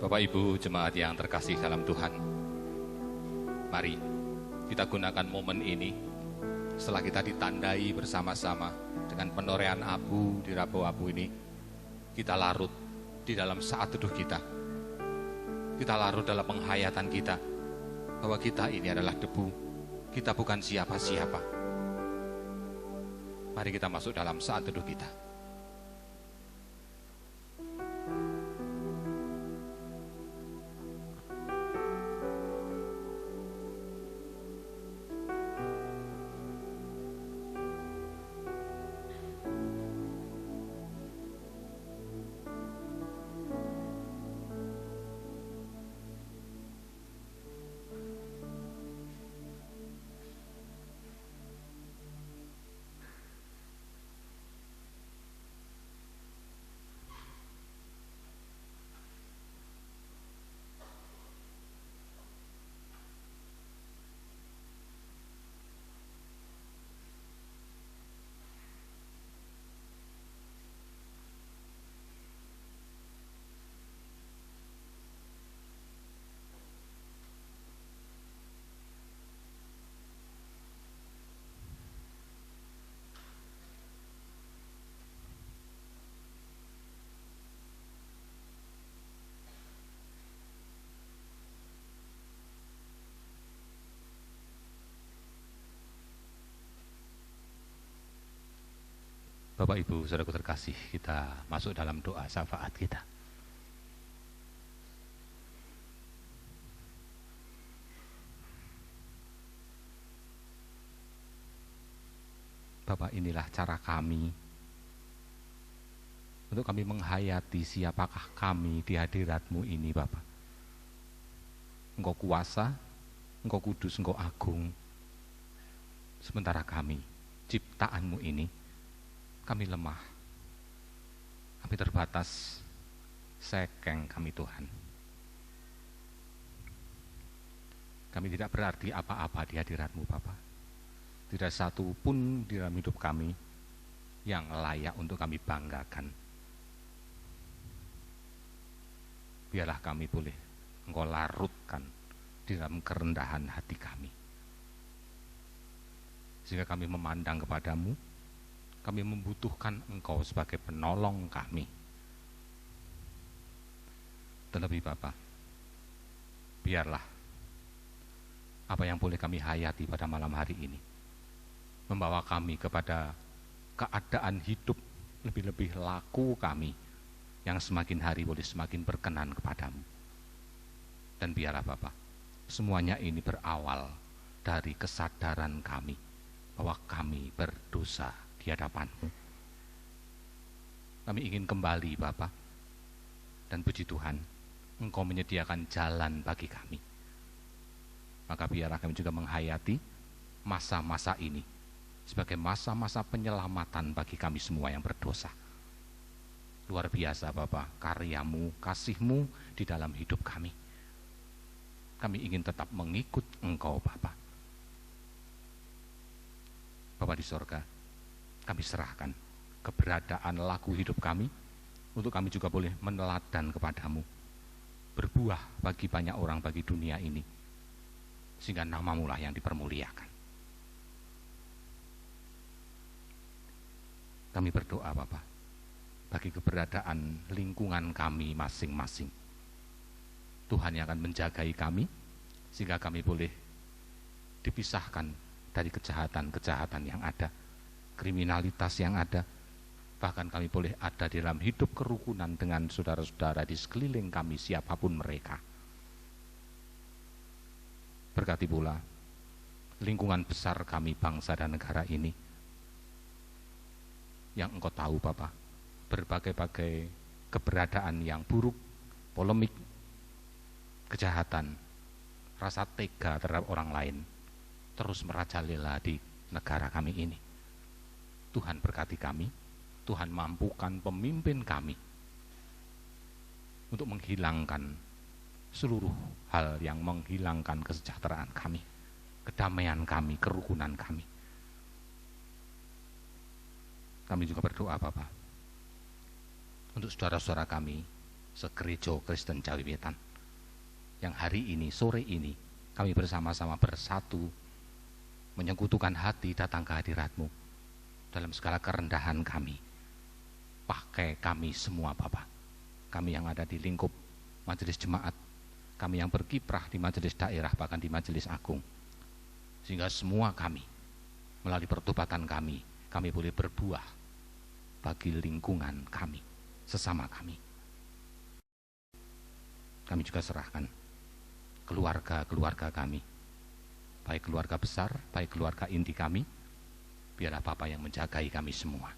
Bapak Ibu jemaat yang terkasih dalam Tuhan, mari kita gunakan momen ini setelah kita ditandai bersama-sama dengan penorean abu di Rabu-Abu ini. Kita larut di dalam saat teduh kita. Kita larut dalam penghayatan kita bahwa kita ini adalah debu, kita bukan siapa-siapa. Mari kita masuk dalam saat teduh kita. Bapak Ibu, saudaraku terkasih, kita masuk dalam doa syafaat kita. Bapak, inilah cara kami untuk kami menghayati siapakah kami di hadirat-Mu ini, Bapak. Engkau kuasa, Engkau kudus, Engkau agung. Sementara kami, ciptaan-Mu ini, kami lemah, kami terbatas, sekeng kami Tuhan. Kami tidak berarti apa-apa di hadirat-Mu, Bapa. Tidak satu pun di dalam hidup kami yang layak untuk kami banggakan. Biarlah kami boleh Engkau larutkan di dalam kerendahan hati kami, sehingga kami memandang kepadamu. Kami membutuhkan Engkau sebagai penolong kami. Terlebih Bapa, biarlah apa yang boleh kami hayati pada malam hari ini membawa kami kepada keadaan hidup lebih-lebih laku kami yang semakin hari boleh semakin berkenan kepadamu. Dan biarlah Bapa, semuanya ini berawal dari kesadaran kami bahwa kami berdosa di hadapan-Mu. Kami ingin kembali Bapa, dan puji Tuhan, Engkau menyediakan jalan bagi kami. Maka biarlah kami juga menghayati masa-masa ini sebagai masa-masa penyelamatan bagi kami semua yang berdosa. Luar biasa Bapa, karya-Mu, kasih-Mu di dalam hidup kami. Kami ingin tetap mengikut Engkau Bapa. Bapa di sorga, kami serahkan keberadaan laku hidup kami untuk kami juga boleh meneladan kepadamu, berbuah bagi banyak orang, bagi dunia ini, sehingga nama-Mu lah yang dipermuliakan. Kami berdoa Bapa, bagi keberadaan lingkungan kami masing-masing. Tuhan yang akan menjagai kami, sehingga kami boleh dipisahkan dari kejahatan-kejahatan yang ada, kriminalitas yang ada, bahkan kami boleh ada di dalam hidup kerukunan dengan saudara-saudara di sekeliling kami, siapapun mereka. Berkati pula lingkungan besar kami, bangsa dan negara ini, yang Engkau tahu Bapa, berbagai-bagai keberadaan yang buruk, polemik, kejahatan, rasa tega terhadap orang lain terus merajalela di negara kami ini. Tuhan berkati kami, Tuhan mampukan pemimpin kami untuk menghilangkan seluruh hal yang menghilangkan kesejahteraan kami, kedamaian kami, kerukunan kami. Kami juga berdoa Bapa untuk saudara-saudara kami segereja Kristen Jawi Wetan, yang hari ini, sore ini, kami bersama-sama bersatu, menyekutukan hati datang ke hadirat-Mu dalam segala kerendahan kami. Pakai kami semua Bapa, kami yang ada di lingkup majelis jemaat, kami yang berkiprah di majelis daerah, bahkan di majelis agung, sehingga semua kami, melalui pertobatan kami boleh berbuah bagi lingkungan kami, sesama kami. Kami juga serahkan keluarga-keluarga kami, baik keluarga besar, baik keluarga inti kami, biarlah Bapa yang menjagai kami semua.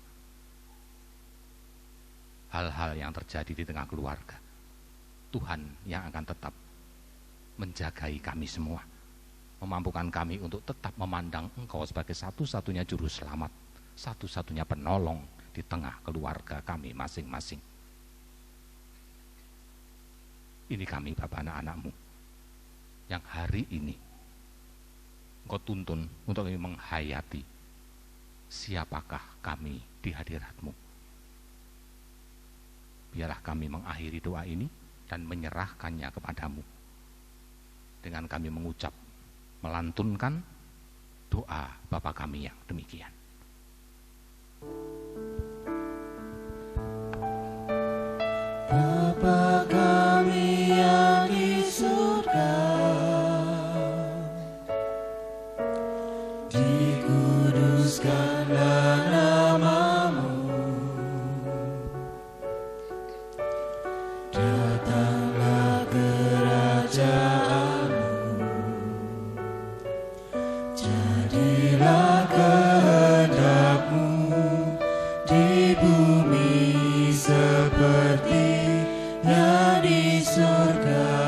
Hal-hal yang terjadi di tengah keluarga, Tuhan yang akan tetap menjagai kami semua, memampukan kami untuk tetap memandang Engkau sebagai satu-satunya juru selamat, satu-satunya penolong di tengah keluarga kami masing-masing. Ini kami Bapa, anak-anak-Mu yang hari ini Engkau tuntun untuk kami menghayati siapakah kami di hadirat-Mu. Biarlah kami mengakhiri doa ini dan menyerahkannya kepadamu, dengan kami mengucap, melantunkan doa Bapa kami yang demikian. Bapa kami yang di surga, dikuduskanlah nama-Mu, datanglah kerajaan-Mu, jadilah kehendak-Mu di bumi sepertinya di surga.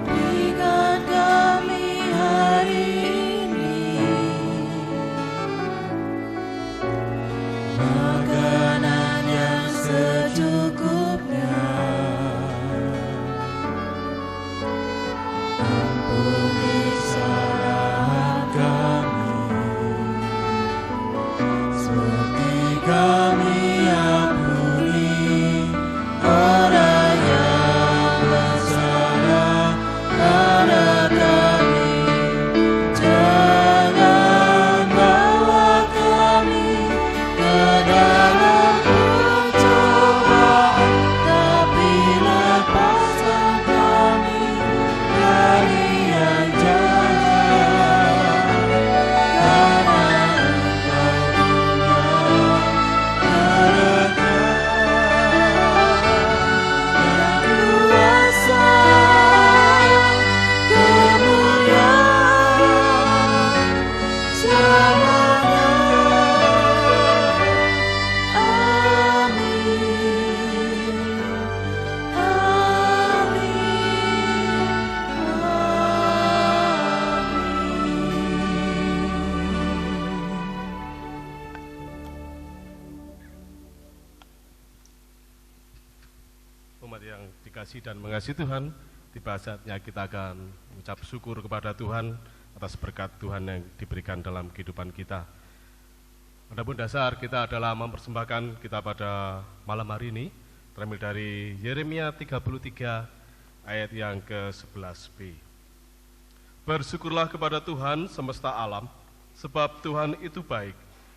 Berikan kami hari ini makanan yang secukupnya. Ampuni kesalahan kami, seperti kami ampuni orang yang bersalah pada kami. Jangan bawa kami ke dalam pencobaan, tapi lepaskan kami dari yang jahat. Karena Engkau punya kerajaan, kuasa, kemuliaan selamanya. Amin. Umat yang dikasihi dan mengasihi Tuhan, tiba saatnya kita akan mengucap syukur kepada Tuhan atas berkat Tuhan yang diberikan dalam kehidupan kita. Adapun dasar kita adalah mempersembahkan kita pada malam hari ini terambil dari Yeremia 33 ayat yang ke-11b. Bersyukurlah kepada Tuhan semesta alam, sebab Tuhan itu baik,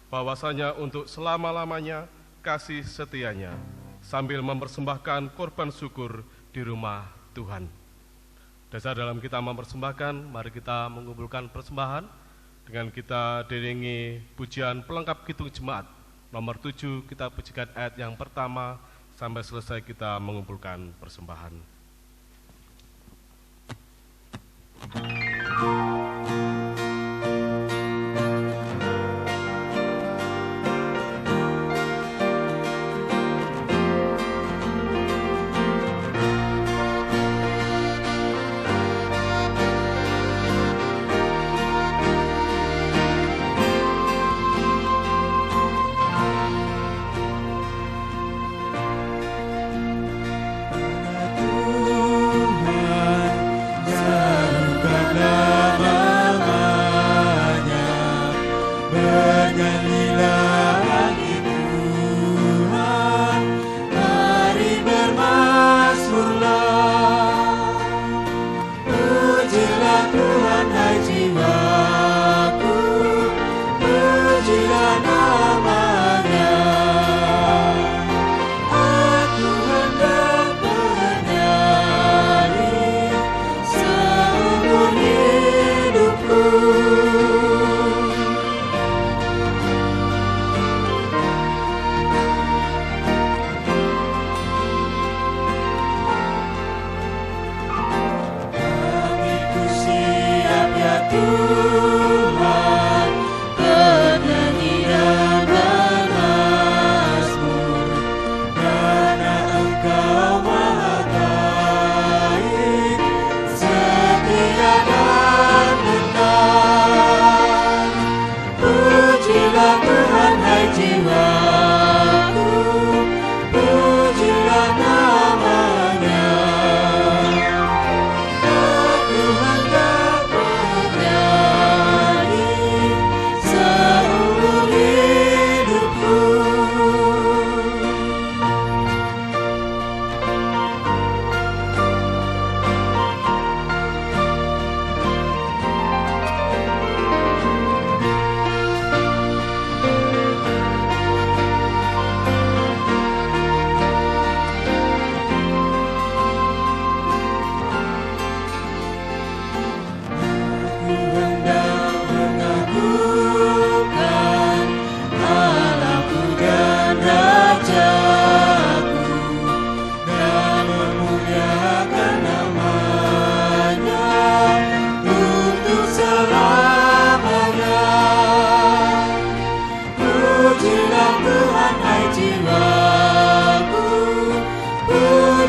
bahwasanya untuk selama-lamanya kasih setianya, sambil mempersembahkan korban syukur di rumah Tuhan. Dasar dalam kita mempersembahkan, mari kita mengumpulkan persembahan dengan kita diiringi pujian pelengkap Kidung Jemaat nomor 7. Kita pujikan ayat yang pertama sampai selesai kita mengumpulkan persembahan. Tuhan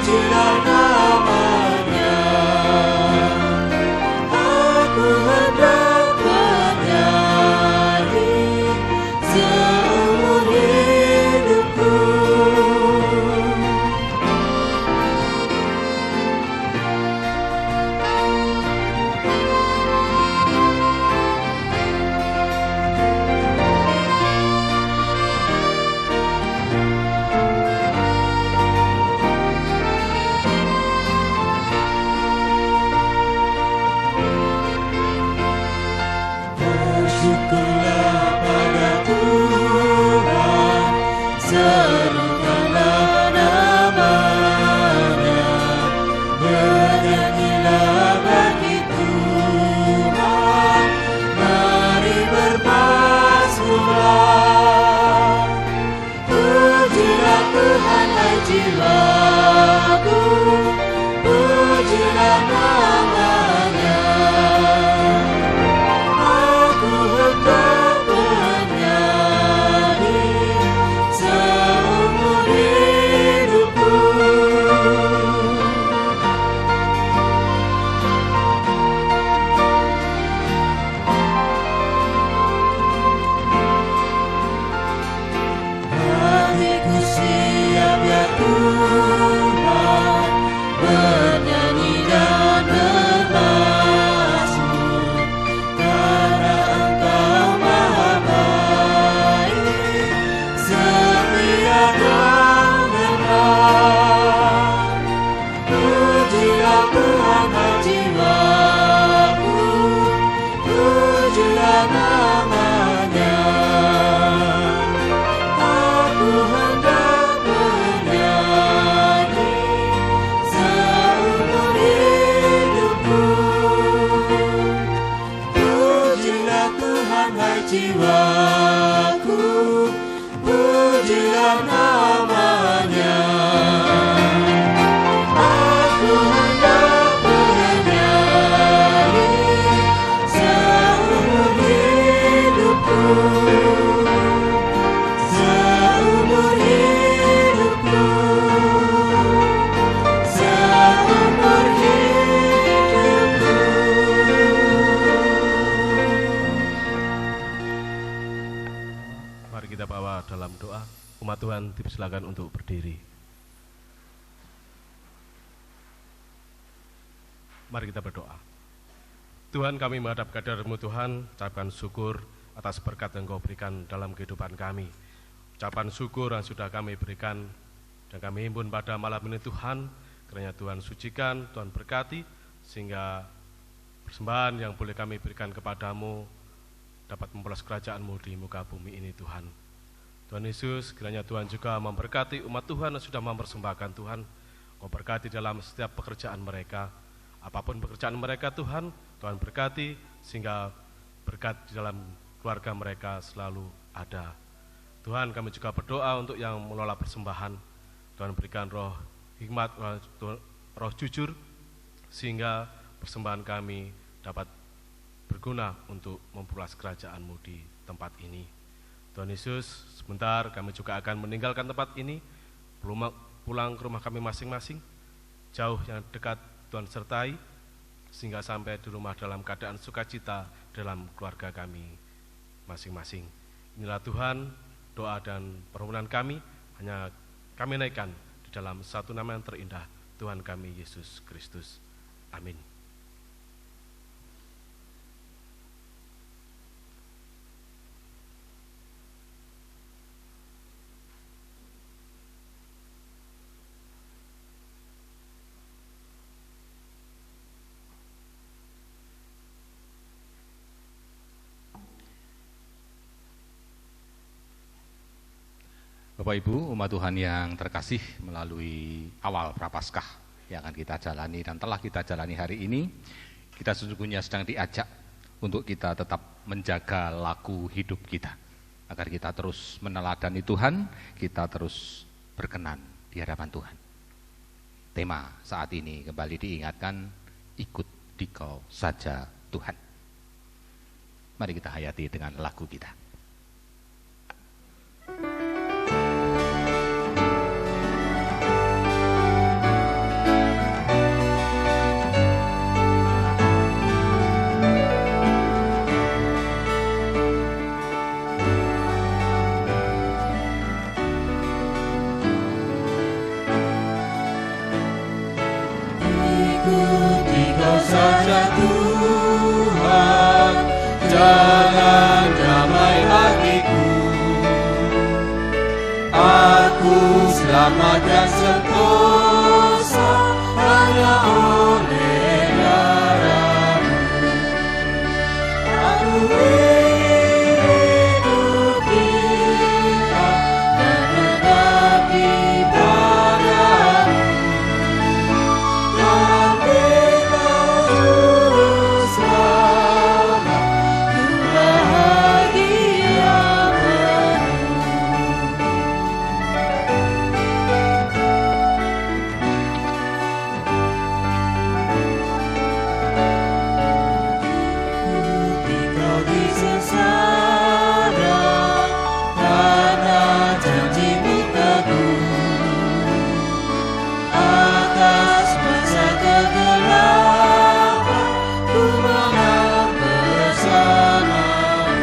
pujilah namanya. Aku hendak bernyanyi seumur hidupku. Bersyukurlah pada Tuhan, serukanlah namanya, bernyanyilah bagi Tuhan, mari bermazmurlah. Pujilah Tuhan hai jiwaku, pujilah namanya. Aku hendak bernyanyi seumur hidupku. Hatiku siap ya Tuhan, bernyanyi dan bermazmur, karena Engkau maha baik, setia dan benar. Pujilah Tuhan hai jiwaku, pujilah namanya. Aku hendak bernyanyi seumur hidupku. Pujilah Tuhan hai jiwaku, pujilah namanya. Aku hendak bernyanyi seumur hidupku. Seumur hidupku, seumur hidupku. Mari kita bawa dalam doa. Umat Tuhan dipersilakan untuk berdiri. Mari kita berdoa. Tuhan, kami menghadap kehadirat-Mu Tuhan, ucapkan syukur atas berkat yang Kau berikan dalam kehidupan kami. Ucapan syukur yang sudah kami berikan dan kami himpun pada malam ini Tuhan, kiranya Tuhan sucikan, Tuhan berkati, sehingga persembahan yang boleh kami berikan kepadamu dapat memperluas kerajaan-Mu di muka bumi ini Tuhan. Tuhan Yesus, kiranya Tuhan juga memberkati umat Tuhan yang sudah mempersembahkan Tuhan. Kau berkati dalam setiap pekerjaan mereka, apapun pekerjaan mereka Tuhan, Tuhan berkati, sehingga berkat di dalam keluarga mereka selalu ada. Tuhan, kami juga berdoa untuk yang mengelola persembahan. Tuhan berikan roh hikmat, roh jujur, sehingga persembahan kami dapat berguna untuk memperluas kerajaan-Mu di tempat ini. Tuhan Yesus, sebentar kami juga akan meninggalkan tempat ini, pulang ke rumah kami masing-masing, jauh yang dekat Tuhan sertai, sehingga sampai di rumah dalam keadaan sukacita dalam keluarga kami masing-masing. Inilah Tuhan, doa dan permohonan kami, hanya kami naikkan di dalam satu nama yang terindah, Tuhan kami Yesus Kristus. Amin. Bapak Ibu, umat Tuhan yang terkasih, melalui awal Prapaskah yang akan kita jalani dan telah kita jalani hari ini, kita sesungguhnya sedang diajak untuk kita tetap menjaga laku hidup kita, agar kita terus meneladani Tuhan, kita terus berkenan di hadapan Tuhan. Tema saat ini kembali diingatkan, ikut dikau saja Tuhan. Mari kita hayati dengan lagu kita. ikuti Kau saja Tuhan, jalan damai bagiku. Aku selamat dan sentosa hanya oleh darah-Mu. Aku hidup di Kau dan mengabdi padamu. Dalam Engkau juru selamat, ku bahagia penuh. Ikuti Kau di sengsara, karena janji-Mu teguh. Atas masa kegelapan, ku menang bersama-Mu.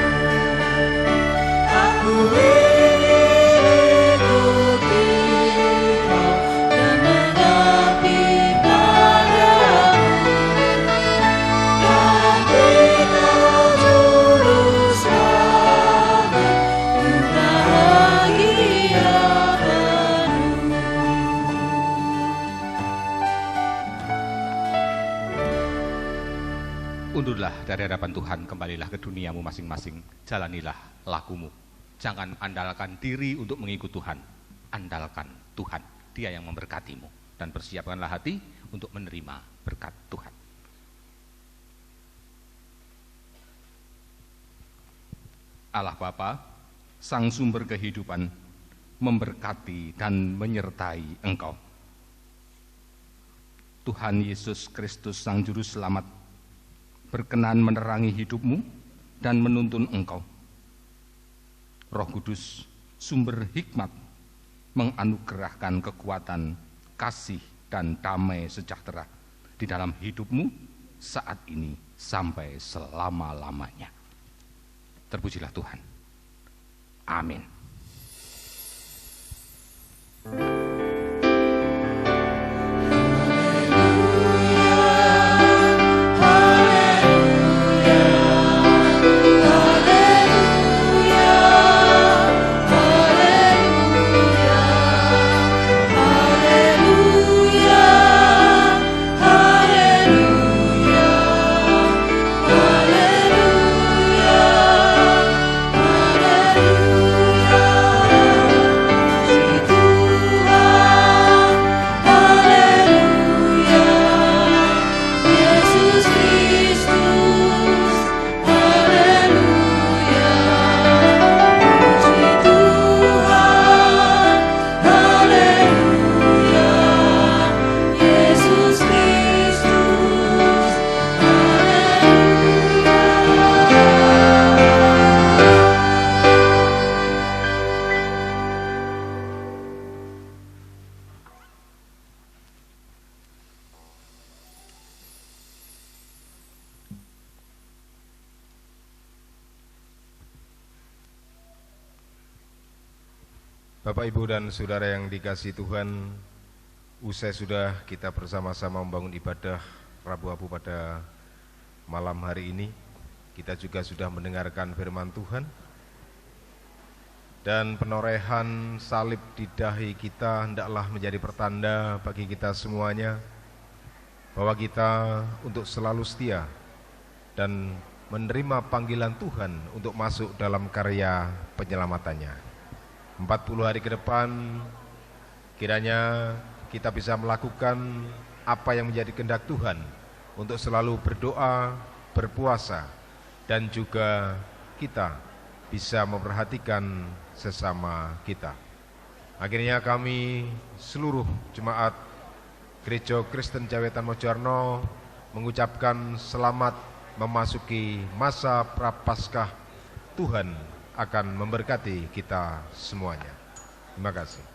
Aku ingin ikuti Kau dan mengabdi padamu. Dalam Engkau juru selamat, ku bahagia penuh. Undurlah dari hadapan Tuhan, kembalilah ke duniamu masing-masing, jalanilah lakumu. Jangan andalkan diri untuk mengikut Tuhan, andalkan Tuhan, Dia yang memberkatimu. Dan persiapkanlah hati untuk menerima berkat Tuhan. Allah Bapa, Sang Sumber kehidupan, memberkati dan menyertai Engkau. Tuhan Yesus Kristus Sang Juru Selamat, berkenan menerangi hidupmu dan menuntun engkau. Roh Kudus, sumber hikmat, menganugerahkan kekuatan, kasih, dan damai sejahtera di dalam hidupmu saat ini sampai selama-lamanya. Terpujilah Tuhan. Amin. Bapak, Ibu, dan Saudara yang dikasihi Tuhan, usai sudah kita bersama-sama membangun ibadah Rabu Abu pada malam hari ini, kita juga sudah mendengarkan firman Tuhan, dan penorehan salib di dahi kita hendaklah menjadi pertanda bagi kita semuanya bahwa kita untuk selalu setia dan menerima panggilan Tuhan untuk masuk dalam karya penyelamatannya. 40 hari ke depan kiranya kita bisa melakukan apa yang menjadi kehendak Tuhan untuk selalu berdoa, berpuasa, dan juga kita bisa memperhatikan sesama kita. Akhirnya kami seluruh jemaat Gereja Kristen Cawetan Mojoarno mengucapkan selamat memasuki masa Prapaskah. Tuhan akan memberkati kita semuanya. Terima kasih.